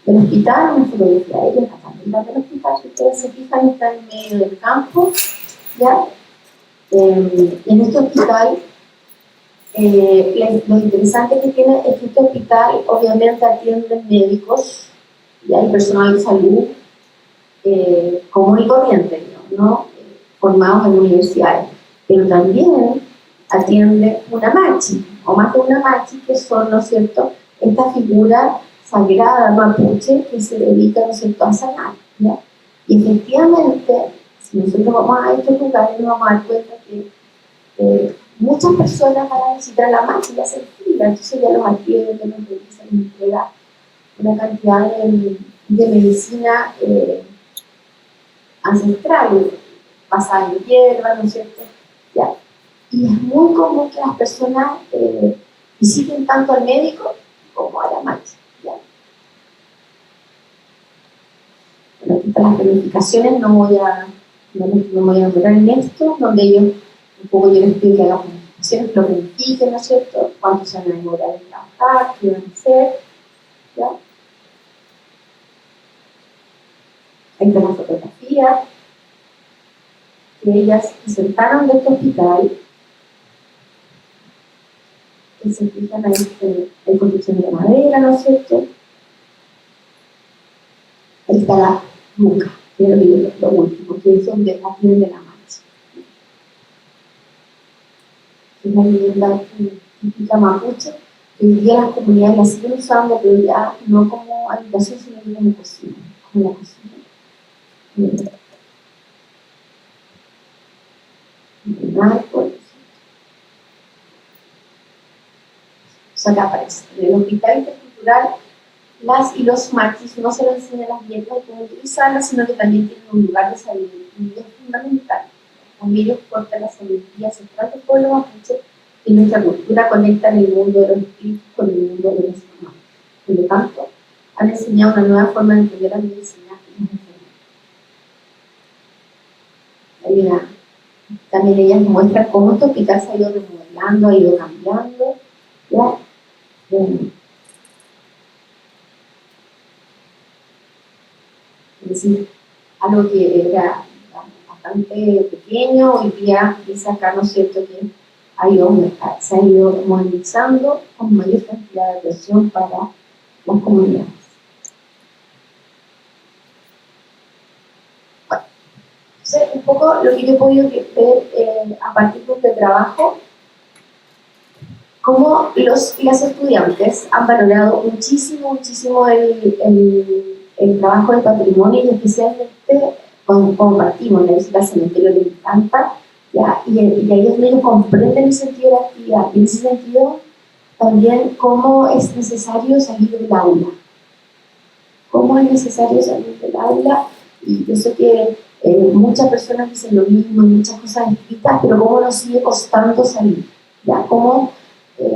hospital, una fotografía de ellos, la del hospital, si ustedes se fijan, está en medio del campo, ¿ya? En este hospital, lo interesante que tiene es que este hospital obviamente atiende médicos y hay personal de salud común y corriente, ¿no? Formados en universidades, pero también atiende una machi, o más de una machi, que son, ¿no es cierto?, esta figura sagrada mapuche que se dedica, ¿no es cierto?, a sanar, ¿ya? Y efectivamente, si nosotros vamos a estos lugares, nos vamos a dar cuenta que muchas personas van a visitar la machi y hacen fila, entonces ya los atienden, los revisan, les entrega una cantidad de medicina ancestral, basada en hierba, ¿no es cierto? ¿Ya? Y es muy común que las personas visiten tanto al médico como a la machi, ¿ya? Bueno, aquí están las planificaciones, no voy a entrar en esto, donde ellos, un poco yo les pido que hagan planificaciones, lo planifiquen, ¿no es cierto? Cuánto se van a demorar en trabajar, qué van a hacer, ¿ya? Ahí está la fotografía que ellas presentaron de este hospital, que se fijan ahí en construcción de madera, ¿no es cierto? Ahí está la nuca, que es lo último, que es donde atiende la mancha. Es la vivienda típica mapuche, que hoy día las comunidades la siguen usando, pero ya no como habitación, sino como cocina, como la cocina. Un árbol. O sea, acá aparece. En el hospital intercultural, las y los machis no solo enseñan las dietas y cómo utilizarlas, sino que también tienen un lugar de sabiduría fundamental. Con ellos cortan la sabiduría ancestral del pueblo mapuche y nuestra cultura conecta el mundo de los espíritus con el mundo de los humanos. Por lo tanto, han enseñado una nueva forma de entender la medicina y las enfermedades. También ellas muestran cómo este hospital se ha ido remodelando, ha ido cambiando, ¿ya? Es decir, algo que era bastante pequeño, hoy día dice acá, ¿no es cierto?, que se ha ido modernizando con mayor cantidad de atención para las comunidades. Bueno, entonces, un poco lo que yo he podido ver a partir de este trabajo, cómo las estudiantes han valorado muchísimo el trabajo de patrimonio y especialmente como partimos, la visita al cementerio les encanta, ¿ya? Y ellos comprenden el sentido de la actividad y en ese sentido también cómo es necesario salir del aula. Cómo es necesario salir del aula, y yo sé que muchas personas dicen lo mismo, hay muchas cosas escritas, pero cómo nos sigue costando salir, ¿ya? Cómo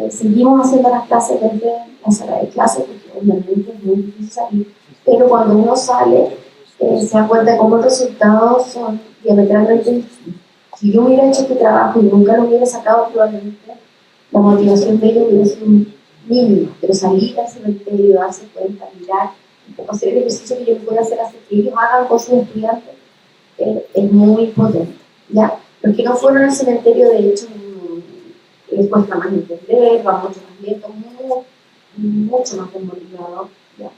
seguimos haciendo las clases desde la sala de clases, porque obviamente es muy difícil salir, pero cuando uno sale se da cuenta de cómo los resultados son diametralmente distintos. Si yo hubiera hecho este trabajo y nunca lo hubiera sacado, probablemente la motivación de ellos hubiera sido mínima, pero salir al cementerio, darse cuenta, mirar, un poco hacer el ejercicio que yo puedo hacer que ellos hagan con sus estudiantes, es muy potente, ¿ya? Los que no fueron al cementerio, de hecho, les cuesta más entender, va mucho más lento, mucho más desmotivado, ¿ya?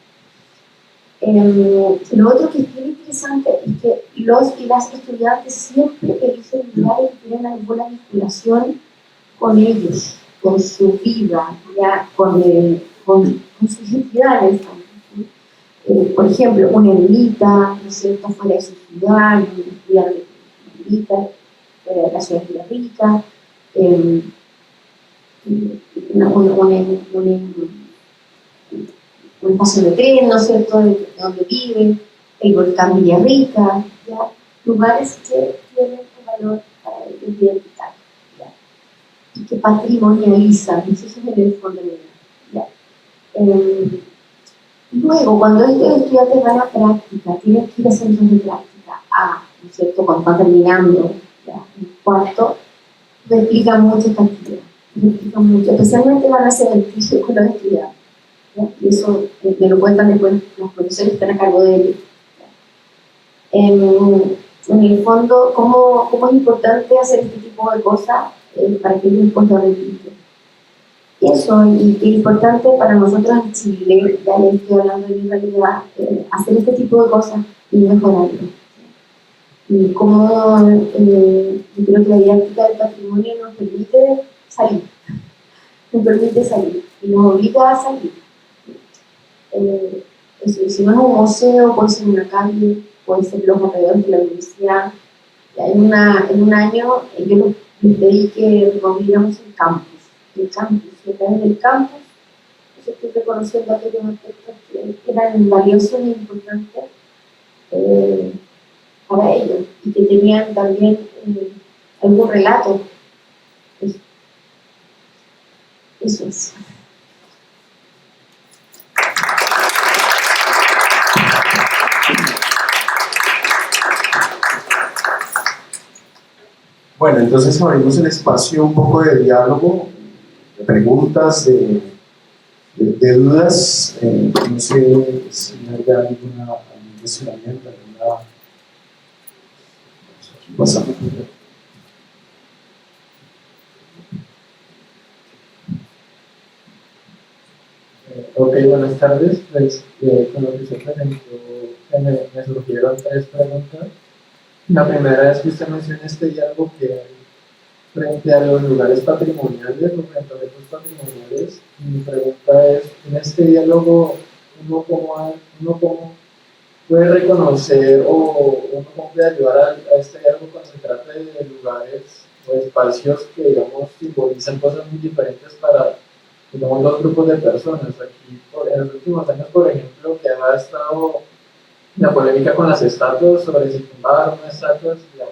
Lo otro que es bien interesante es que los y las estudiantes siempre eligen lugares que tienen alguna vinculación con ellos, con su vida, ya, con sus entidades. Por ejemplo, una ermita, ¿no es cierto?, fuera de su ciudad, estudiar una ermita, fuera de la ciudad de Villarrica, un espacio de tren, ¿no es cierto?, de donde viven, el volcán Villarrica, ¿ya? Lugares que tienen un valor para ellos identitario, ¿ya? Y que patrimonializan, eso es en el fondo de la vida. Luego, cuando estos estudiantes van a práctica, tienen que ir a centros de práctica, ¿no es cierto?, cuando están terminando, ¿ya?, el cuarto, me explican mucho esta actividad, me explican mucho, especialmente van a hacer el piso con los estudiantes, ¿ya? Y eso me lo cuentan después los profesores que están a cargo de ellos. En el fondo, ¿cómo es importante hacer este tipo de cosas para que ellos después lo repiten? Eso, y que es importante para nosotros en Chile, ya les estoy hablando de mi realidad, hacer este tipo de cosas y mejorarlo. Y como yo creo que la didáctica del patrimonio nos permite salir, y nos obliga a salir. Eso, y si no es un museo, puede ser una calle, puede ser los alrededores de la universidad. En un año yo les pedí que recorriéramos el campus, y a través del campus yo estoy reconociendo aquellos aspectos que eran valiosos e importantes para ellos y que tenían también algún relato. Eso es. Bueno, entonces abrimos el espacio un poco de diálogo, de preguntas, de dudas. No sé si hay algún cuestionamiento, alguna... Pasamos. Ok, buenas tardes. Pues, con lo que se presentó, me surgieron tres preguntas. La primera es que usted menciona este diálogo que hay frente a los lugares patrimoniales o frente a eventos patrimoniales. Mi pregunta es, en este diálogo, ¿uno cómo puede reconocer o uno cómo puede ayudar a este diálogo cuando se trata de lugares o espacios que, digamos, simbolizan cosas muy diferentes para, digamos, dos grupos de personas? Aquí, en los últimos años, por ejemplo, que ha estado la polémica con las estatuas sobre si tumbar unas estatuas, y aquí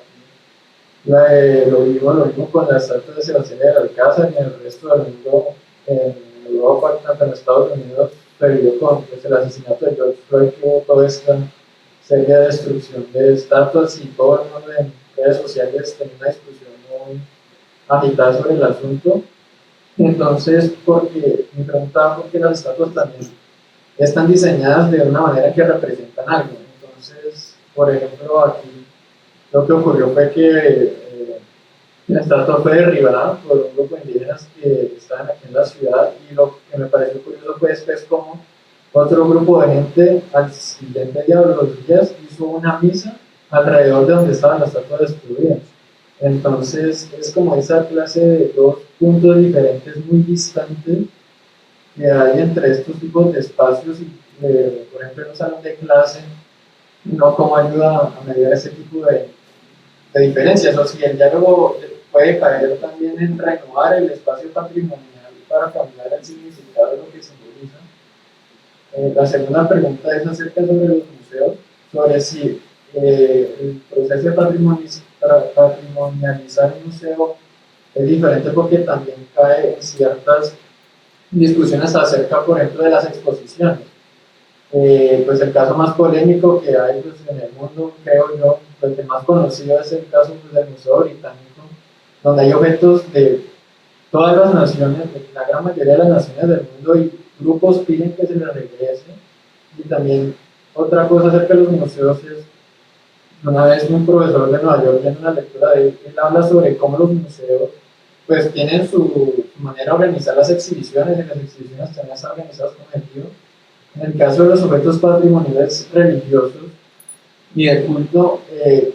lo mismo con las estatuas de Sebastián de Alcázar y en el resto del mundo, en Europa, tanto en Estados Unidos, perdió con pues, el asesinato de George Floyd, que hubo toda esta serie de destrucción de estatuas y todo el mundo en redes sociales tenía una discusión muy agitada sobre el asunto. Entonces, porque me preguntaba por qué las estatuas también están diseñadas de una manera que representan algo. Entonces, por ejemplo, aquí lo que ocurrió fue que la estatua fue derribada por un grupo de indígenas que estaban aquí en la ciudad, y lo que me pareció curioso fue después como otro grupo de gente al siguiente día o los días hizo una misa alrededor de donde estaban las estatuas destruidas. Entonces es como esa clase de dos puntos diferentes muy distantes que hay entre estos tipos de espacios y, por ejemplo, en un salón de clase, no cómo ayuda a mediar ese tipo de diferencias, o si el diálogo puede caer también en renovar el espacio patrimonial para cambiar el significado de lo que simboliza. La segunda pregunta es acerca sobre los museos, sobre si el proceso de patrimonializar un museo es diferente porque también cae en ciertas discusiones acerca, por ejemplo, de las exposiciones. Pues el caso más polémico que hay pues, en el mundo, creo yo, pues el más conocido es el caso pues, del Museo Británico, donde hay objetos de todas las naciones, de la gran mayoría de las naciones del mundo, y grupos piden que se les regrese. Y también otra cosa acerca de los museos es, una vez un profesor de Nueva York en una lectura de él habla sobre cómo los museos pues tienen su manera de organizar las exhibiciones, y las exhibiciones también están organizadas con objetivo, En el caso de los objetos patrimoniales religiosos y de culto, él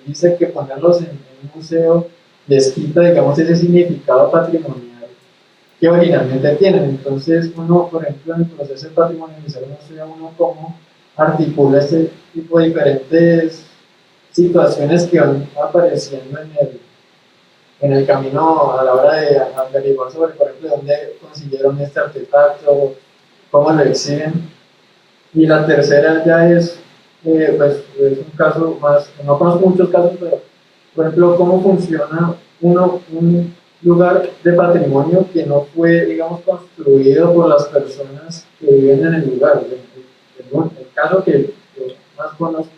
dice que ponerlos en un museo les quita, digamos, ese significado patrimonial que originalmente tienen. Entonces, uno, por ejemplo, en el proceso de patrimonializar un museo, uno cómo articula este tipo de diferentes situaciones que van apareciendo en el camino a la hora de averiguar sobre, por ejemplo, dónde consiguieron este artefacto, cómo lo exhiben. Y la tercera ya es, pues, es un caso más, no conozco muchos casos, pero, por ejemplo, cómo funciona un lugar de patrimonio que no fue, digamos, construido por las personas que viven en el lugar. El caso que yo más conozco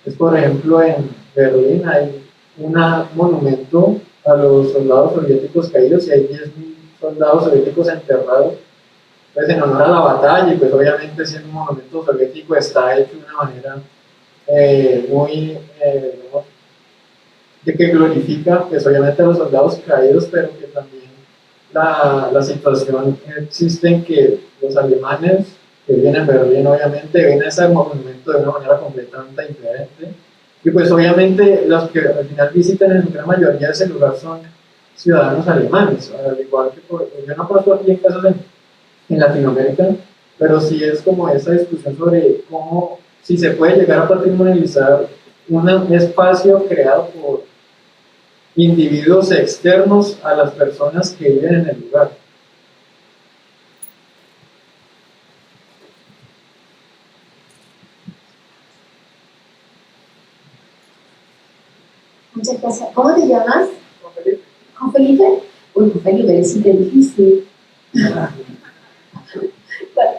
es, por ejemplo, en Berlín hay un monumento a los soldados soviéticos caídos y hay 10.000 soldados soviéticos enterrados pues en honor a la batalla, y pues obviamente siendo un monumento soviético está hecho de una manera muy, digamos, de que glorifica pues obviamente a los soldados caídos, pero que también la situación existe en que los alemanes que viven en Berlín obviamente ven ese monumento de una manera completamente diferente, y pues obviamente los que al final visitan en su gran mayoría ese lugar son ciudadanos alemanes, al igual que yo no conozco aquí en casos en Latinoamérica, pero sí es como esa discusión sobre cómo, si se puede llegar a patrimonializar un espacio creado por individuos externos a las personas que viven en el lugar. Muchas gracias. ¿Cómo te llamas? ¿No, Felipe? ¿Juan Felipe? Uy, Juan Felipe, sí que difícil.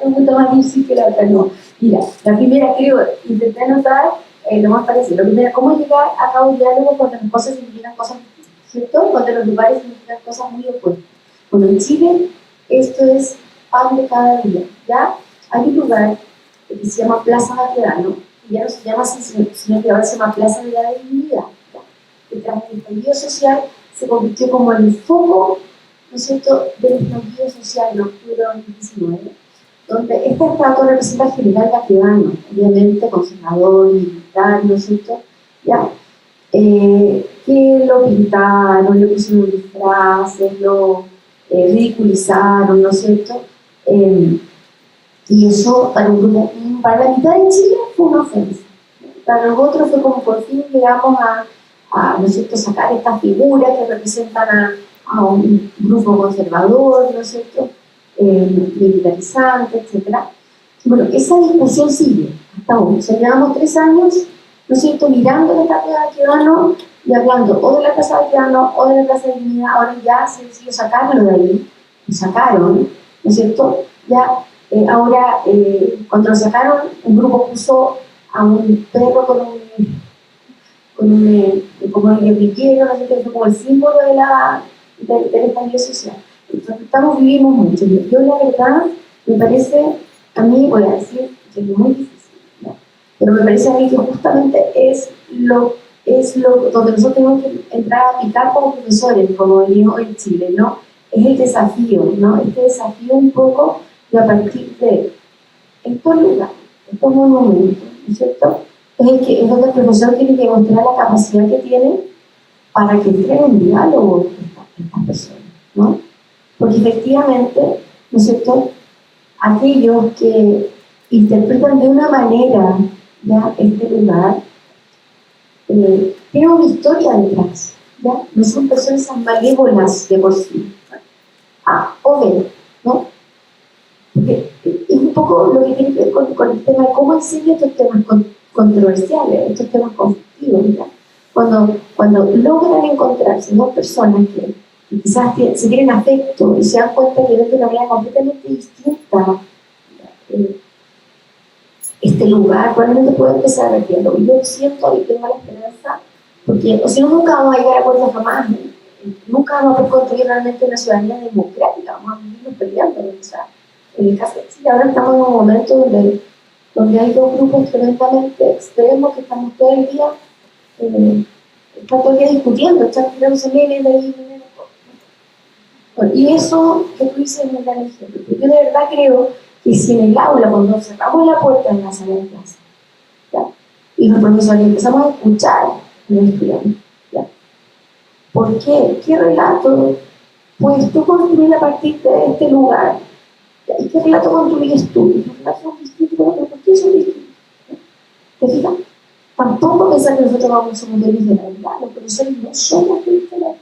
Un poquito más difícil que la otra, no. Mira, la primera, creo, intenté anotar lo más parecido. La primera, cómo llegar a cabo un diálogo cuando las cosas significan cosas distintas, ¿cierto? Cuando los lugares significan cosas muy opuestas. Bueno, en Chile, esto es pan de cada día, ¿ya? Hay un lugar que se llama Plaza Baquedano, que ya no se llama así, sino que ahora se llama Plaza de la Dignidad, ¿ya? Que tras el estallido social se convirtió como en el foco, ¿no es cierto?, del estallido social en octubre de 2019, donde esta estatua representa al general Baquedano, obviamente conservador, militar, ¿no es cierto? ¿Ya? Que lo pintaron, le pusieron disfraces, lo ridiculizaron, ¿no es cierto? Y eso para un grupo, para la mitad de Chile fue una ofensa. Para los otros fue como por fin llegamos ¿no es cierto?, sacar estas figuras que representan a un grupo conservador, ¿no es cierto?, militarizante, etc. Bueno, esa discusión sigue hasta hoy. O sea, llevamos 3 años, ¿no es cierto?, mirando la estatua de Baquedano y hablando o de la Plaza Baquedano o de la Plaza de Dignidad. Ahora ya se decidió sacarlo de ahí, lo sacaron, ¿no es cierto? Ya, ahora, cuando lo sacaron, un grupo puso a un perro como el guerrillero, ¿no es cierto?, como el símbolo del estallido social. Entonces, vivimos mucho. Yo, la verdad, me parece, a mí, voy a decir que es muy difícil, ¿no? Pero me parece a mí que justamente es donde nosotros tenemos que entrar a picar como profesores, como digo en Chile, ¿no? Es el desafío, ¿no? Este desafío un poco de a partir de estos lugares, estos monumentos, ¿no es cierto? Es donde el profesor tiene que mostrar la capacidad que tiene para que entren en diálogo estas personas, ¿no? Porque efectivamente, ¿no es cierto?, aquellos que interpretan de una manera ya este lugar, tienen una historia detrás, ¿ya? No son personas malévolas de por sí. O B, ¿no? Porque es un poco lo que tiene que ver con el tema de cómo enseño estos temas controversiales, estos temas conflictivos, ¿ya? Cuando logran encontrarse dos personas que quizás se tienen afecto y se dan cuenta que ven de una manera completamente distinta este lugar, probablemente puede empezar a verlo. Y yo siento y tengo la esperanza, porque o si no, nunca vamos a llegar a acuerdos jamás, nunca vamos a poder construir realmente una ciudadanía democrática, vamos a vivir peleando. O sea, en el caso de Chile, ahora estamos en un momento donde hay dos grupos tremendamente extremos que estamos todo el día, están todo el día discutiendo, están tirándose memes de ahí, y eso que tú dices es un gran ejemplo. Yo de verdad creo que si en el aula, cuando cerramos la puerta en la sala de clase, ¿ya? Y los profesores empezamos a escuchar a los estudiantes, ¿ya? ¿Por qué? ¿Qué relato puedes tú construir a partir de este lugar? ¿Y qué relato construyes tú? ¿Y los relatos son distintos? ¿Por qué son distintos? ¿Te fijas? Tampoco pensar que nosotros somos de literalidad. Los profesores no somos de literalidad.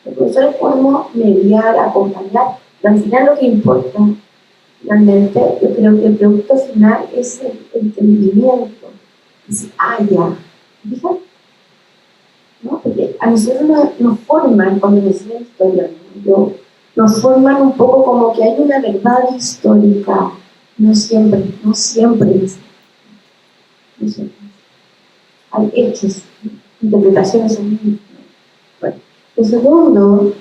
Los profesores podemos mediar, acompañar, pero al final lo que importa, realmente, yo creo que el producto final es el entendimiento. Decir, ya, fíjate, ¿no? Porque a nosotros nos forman, cuando nos enseñan historia, ¿no? Nos forman un poco como que hay una verdad histórica, no siempre. Hay hechos, interpretaciones. Bueno, lo segundo,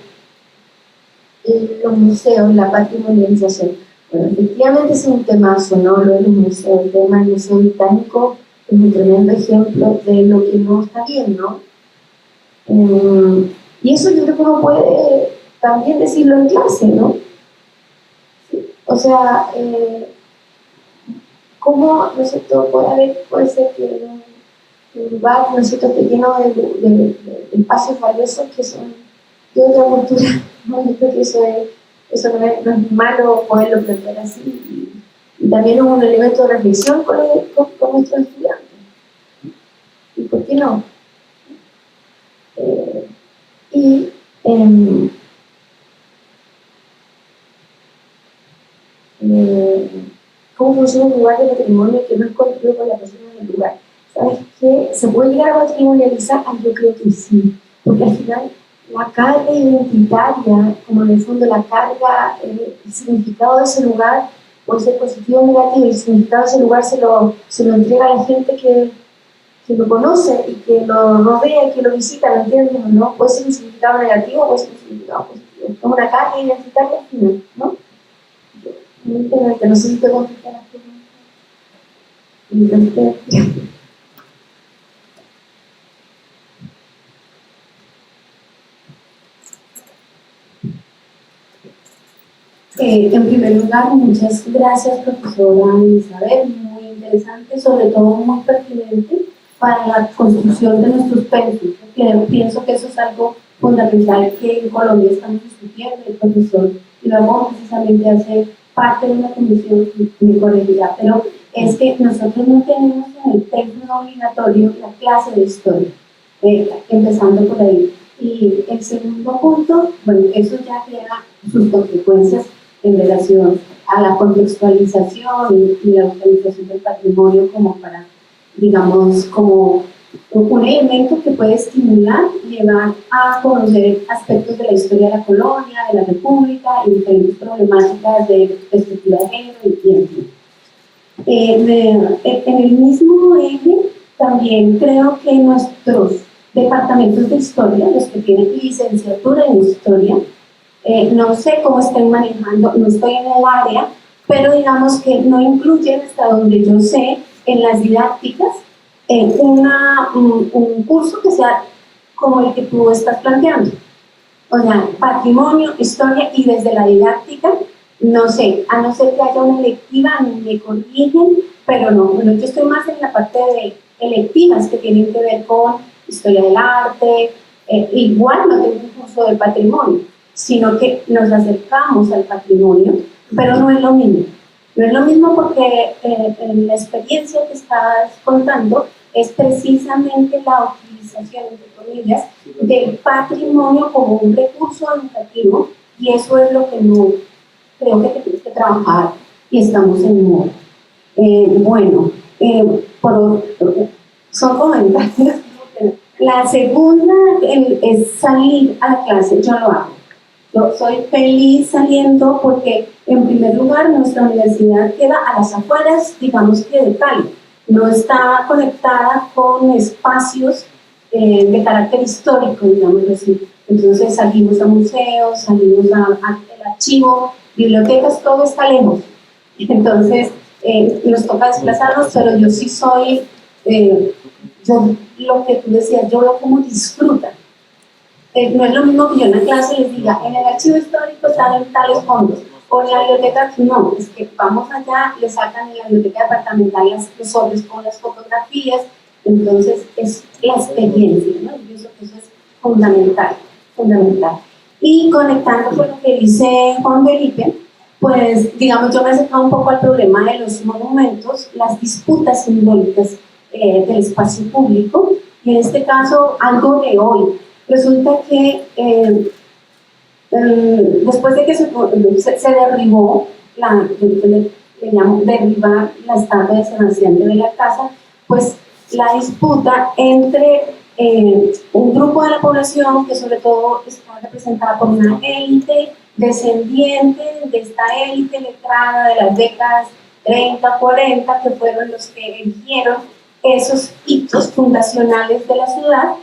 los museos, la patrimonialización. Bueno, efectivamente es un temazo, ¿no? Lo de los museos, el tema del Museo Británico es un tremendo ejemplo de lo que no está bien, ¿no? Y eso yo creo que uno puede también decirlo en clase, ¿no? Sí. O sea, ¿cómo, no sé, todo puede ser que un lugar, no sé, esté lleno de espacios valiosos que son de otra cultura? ¿No? Yo creo que eso no es malo poderlo plantear así. Y también es un elemento de reflexión con nuestros estudiantes. ¿Y por qué no? ¿Cómo funciona un lugar de patrimonio que no es construido por la persona del lugar? ¿Sabes qué? ¿Se puede llegar a patrimonializar? Yo creo que sí, porque al final la carga identitaria, como en el fondo la carga, el significado de ese lugar puede ser positivo o negativo, y el significado de ese lugar se lo entrega a la gente que lo conoce y que lo rodea y que lo visita, ¿me entiendes? ¿No? Puede ser un significado negativo, puede ser un significado positivo. Es como una carga identitaria al final, ¿no? No sé si te contesté las preguntas. En primer lugar, muchas gracias, profesora Isabel, muy interesante, sobre todo muy pertinente para la construcción de nuestros pensum, porque pienso que eso es algo fundamental que en Colombia estamos discutiendo. El profesor Iván precisamente hace parte de una comisión de colegio, pero es que nosotros no tenemos en el pensum obligatorio la clase de historia, empezando por ahí. Y el segundo punto, bueno, eso ya crea sus consecuencias en relación a la contextualización y la utilización del patrimonio como para, digamos, como un elemento que puede estimular y llevar a conocer aspectos de la historia de la colonia, de la república y diferentes problemáticas de perspectiva de género y tiempo. En el mismo eje, también creo que nuestros departamentos de historia, los que tienen licenciatura en historia, no sé cómo estén manejando, no estoy en el área, pero digamos que no incluyen, hasta donde yo sé, en las didácticas, un curso que sea como el que tú estás planteando. O sea, patrimonio, historia, y desde la didáctica, no sé, a no ser que haya una electiva, me corrigen, pero no, yo estoy más en la parte de electivas que tienen que ver con historia del arte, igual no tengo un curso de patrimonio, sino que nos acercamos al patrimonio, pero no es lo mismo. No es lo mismo porque la experiencia que estás contando es precisamente la utilización, entre comillas, del patrimonio como un recurso educativo, y eso es lo que no creo que tenemos que trabajar y estamos en moda. Bueno, son comentarios. La segunda es salir a la clase, yo lo hago. Yo soy feliz saliendo porque, en primer lugar, nuestra universidad queda a las afueras, digamos que de Cali. No está conectada con espacios de carácter histórico, digamos así. Entonces salimos a museos, salimos al archivo, bibliotecas, todo está lejos. Entonces nos toca desplazarnos, pero yo sí soy, yo, lo que tú decías, yo veo cómo disfrutan. No es lo mismo que yo en la clase les diga, en el archivo histórico están tales fondos, O en la biblioteca, no, es que vamos allá, le sacan en la biblioteca departamental los sobres con las fotografías, entonces es la experiencia, ¿no? Yo pienso que eso es fundamental, fundamental. Y conectando con lo que dice Juan Felipe, pues digamos yo me he acercado un poco al problema de los monumentos, las disputas simbólicas del espacio público, y en este caso algo de hoy. Resulta que después de que se derribó, yo le llamo derribar la estatua de Sebastián de la Casa, pues la disputa entre un grupo de la población que sobre todo está representada por una élite descendiente de esta élite letrada de las décadas 30, 40, que fueron los que eligieron esos hitos fundacionales de la ciudad,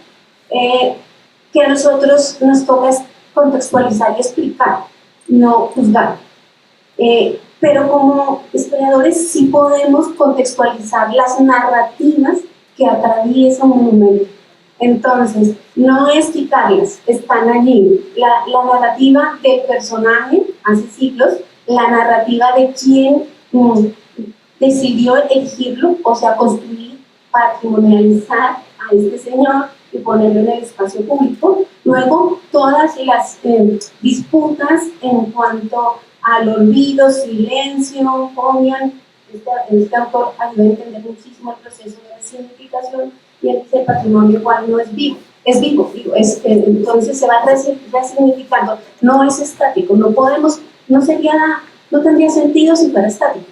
que a nosotros nos toca contextualizar y explicar, no juzgar. Pero como historiadores sí podemos contextualizar las narrativas que atraviesan un monumento. Entonces, no es quitarlas, están allí. La narrativa del personaje hace siglos, la narrativa de quien decidió elegirlo, o sea, construir, patrimonializar a este señor y ponerlo en el espacio público. Luego, todas las disputas en cuanto al olvido, silencio, ponían, este autor ayuda a entender muchísimo el proceso de resignificación, y el patrimonio igual no es vivo, es vivo, entonces se va resignificando, no es estático, no podemos, no tendría sentido si fuera estático.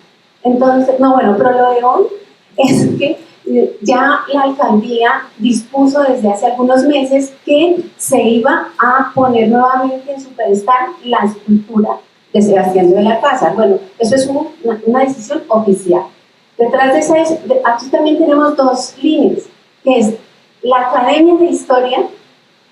Entonces, no, bueno, pero lo de hoy es que ya la alcaldía dispuso desde hace algunos meses que se iba a poner nuevamente en su pedestal la escultura de Sebastián de la Casa. Bueno, eso es una decisión oficial. Detrás de esa, aquí también tenemos dos líneas, que es la Academia de Historia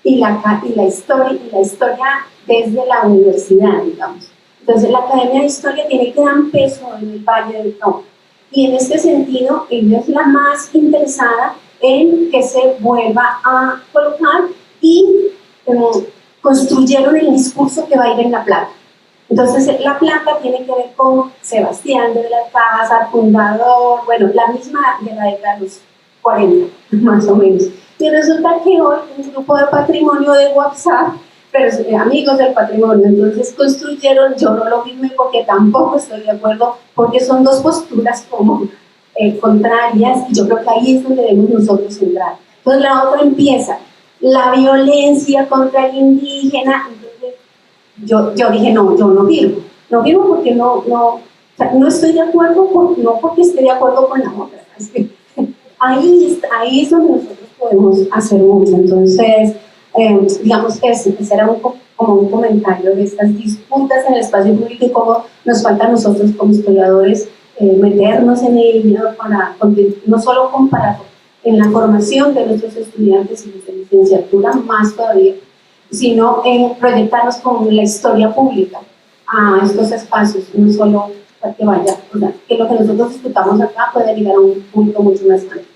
y la historia desde la universidad, digamos. Entonces, la Academia de Historia tiene gran peso en el Valle del Cauca. Y en este sentido, ella es la más interesada en que se vuelva a colocar y construyeron el discurso que va a ir en la placa. Entonces, la placa tiene que ver con Sebastián de la Casa, fundador, bueno, la misma de la década de los 40, más o menos. Y resulta que hoy un grupo de patrimonio de WhatsApp, pero amigos del patrimonio, entonces construyeron, yo no lo firmé porque tampoco estoy de acuerdo, porque son dos posturas como contrarias, y yo creo que ahí es donde debemos nosotros entrar. Entonces la otra empieza, la violencia contra el indígena. Entonces yo dije, no, yo no firmo porque no estoy de acuerdo, no porque esté de acuerdo con la otra. Es que ahí es donde nosotros podemos hacer mucho. Entonces, digamos, ese era como un comentario de estas disputas en el espacio público y cómo nos falta a nosotros como historiadores meternos en ello para no solo comparar en la formación de nuestros estudiantes y de licenciatura, más todavía, sino en proyectarnos con la historia pública a estos espacios, no solo para que vaya, o sea, que lo que nosotros discutamos acá puede llegar a un punto mucho más alto.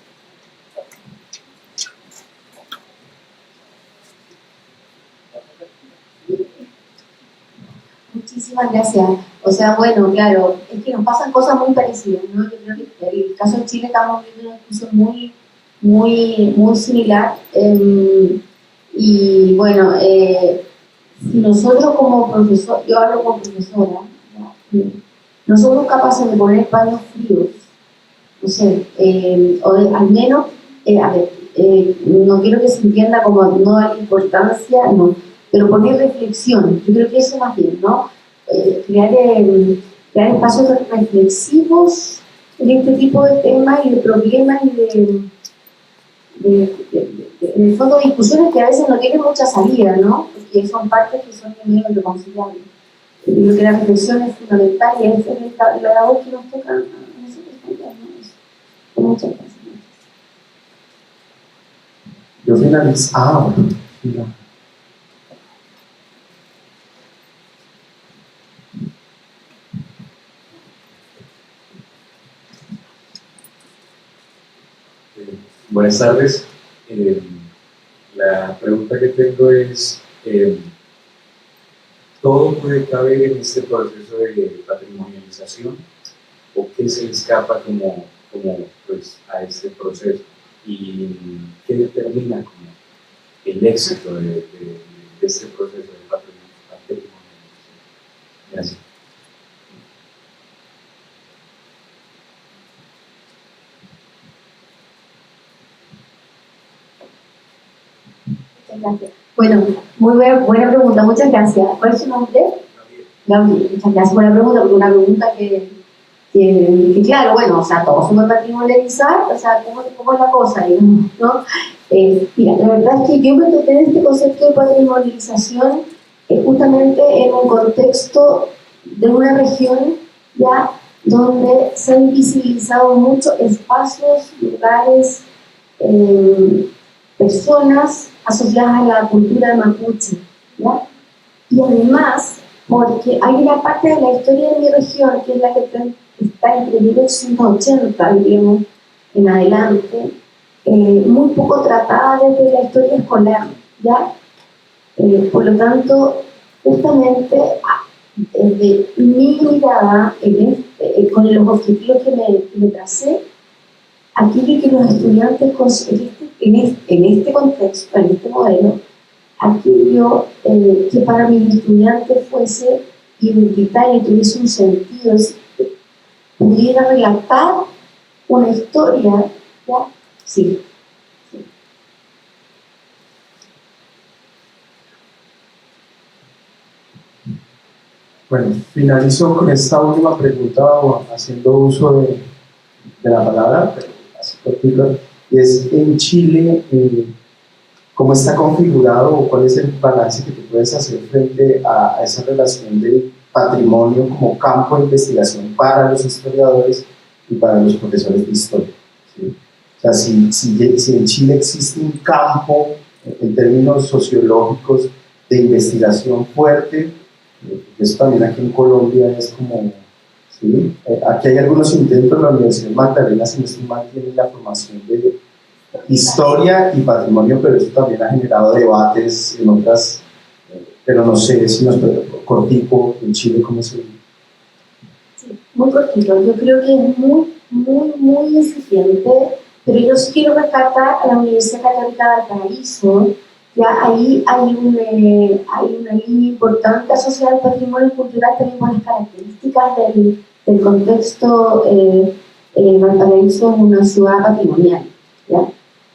Muchísimas gracias. O sea, bueno, claro, es que nos pasan cosas muy parecidas, ¿no? Yo creo que en el caso de Chile estamos viendo una discusión muy similar. Y bueno, si nosotros como profesor, yo hablo como profesora, no somos capaces de poner paños fríos, no sé, o al menos, a ver, no quiero que se entienda como no dar importancia, no, pero poner reflexión, yo creo que eso más bien, ¿no? Crear espacios reflexivos en este tipo de temas y de problemas y en el fondo discusiones que a veces no tienen mucha salida, ¿no? Porque son partes que son medio irreconciliables. Yo creo que la reflexión es fundamental y es la labor que nos toca a nosotros también, ¿no? Muchas gracias. Yo finalizo. Mira. Buenas tardes. La pregunta que tengo es, ¿todo puede caber en este proceso de patrimonialización o qué se escapa pues, a este proceso? ¿Y qué determina como el éxito de este proceso de patrimonialización? Gracias. Muchas gracias. Bueno, muy buena pregunta, muchas gracias. ¿Cuál es su nombre? Gabriel, muchas gracias por la pregunta, porque una pregunta que claro, bueno, o sea, todos somos patrimonializar, o sea, ¿cómo es la cosa, digamos, ¿no? Mira, la verdad es que yo me toqué en este concepto de patrimonialización justamente en un contexto de una región ya donde se han visibilizado muchos espacios, lugares, personas asociadas a la cultura mapuche, ¿ya? Y además, porque hay una parte de la historia de mi región, que es la que está entre 1880, diríamos, en adelante, muy poco tratada desde la historia escolar, ¿ya? Por lo tanto, justamente, desde mi mirada, con los objetivos que me tracé, aquello que los estudiantes en este contexto, en este modelo, aquello que para mis estudiantes fuese identitario, tuviese un sentido, pudiera relatar una historia, ¿ya? Sí. Bueno, finalizo con esta última pregunta haciendo uso de la palabra, pero así cortito, y es en Chile, ¿cómo está configurado o cuál es el balance que tú puedes hacer frente a esa relación del patrimonio como campo de investigación para los historiadores y para los profesores de historia? ¿Sí? O sea, si en Chile existe un campo en términos sociológicos de investigación fuerte, eso también aquí en Colombia es como, ¿sí? Aquí hay algunos intentos, la Universidad Magdalena, si no estoy mal, tiene la formación de historia y patrimonio, pero eso también ha generado debates en otras, pero no sé si nos puede, cortico, en Chile, ¿cómo se ve? Sí, muy cortito. Yo creo que es muy incipiente, pero yo sí quiero rescatar a la Universidad Católica de Valparaíso. Ya ahí hay una línea importante asociada al patrimonio cultural también por las características del contexto. Valparaíso es una ciudad patrimonial, ¿ya?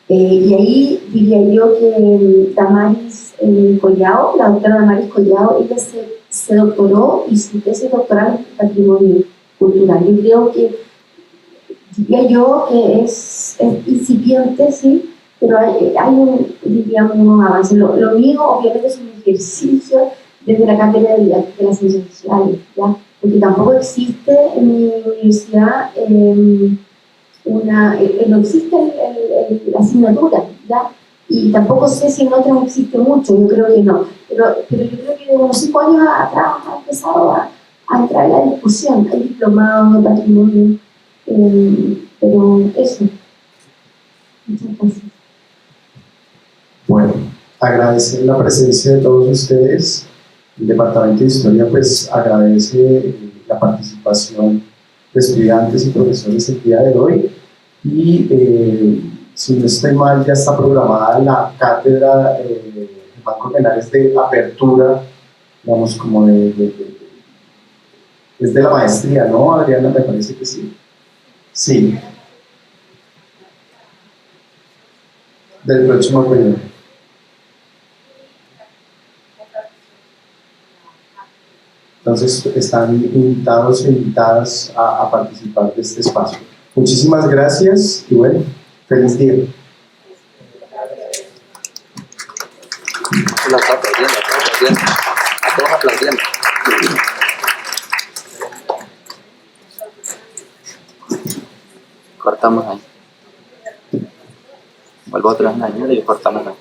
Y ahí diría yo que Damaris Collao, la doctora Damaris Collao, ella se doctoró y su tesis doctoral en patrimonio cultural. Yo creo que, diría yo que es incipiente, sí, pero diríamos, unos avances. Lo mío, obviamente, es un ejercicio desde la cátedra de las ciencias sociales, ¿ya? Porque tampoco existe en mi universidad no existe la asignatura, ¿ya? Y tampoco sé si en otras existe mucho, yo creo que no. Pero yo creo que de unos 5 años atrás ha empezado a entrar en la discusión. Hay diplomados de patrimonio, pero eso. Muchas gracias. Bueno, agradecer la presencia de todos ustedes. El Departamento de Historia pues agradece la participación de estudiantes y profesores el día de hoy y si no estoy mal ya está programada la cátedra Banco Penales de apertura, digamos como es de la maestría, ¿no, Adriana? Me parece que sí. Sí, del próximo periodo. Entonces están invitados e invitadas a participar de este espacio. Muchísimas gracias y bueno, feliz día. La está aplaudiendo. A todos aplaudiendo. Cortamos ahí. Vuelvo otra vez a la y cortamos ahí.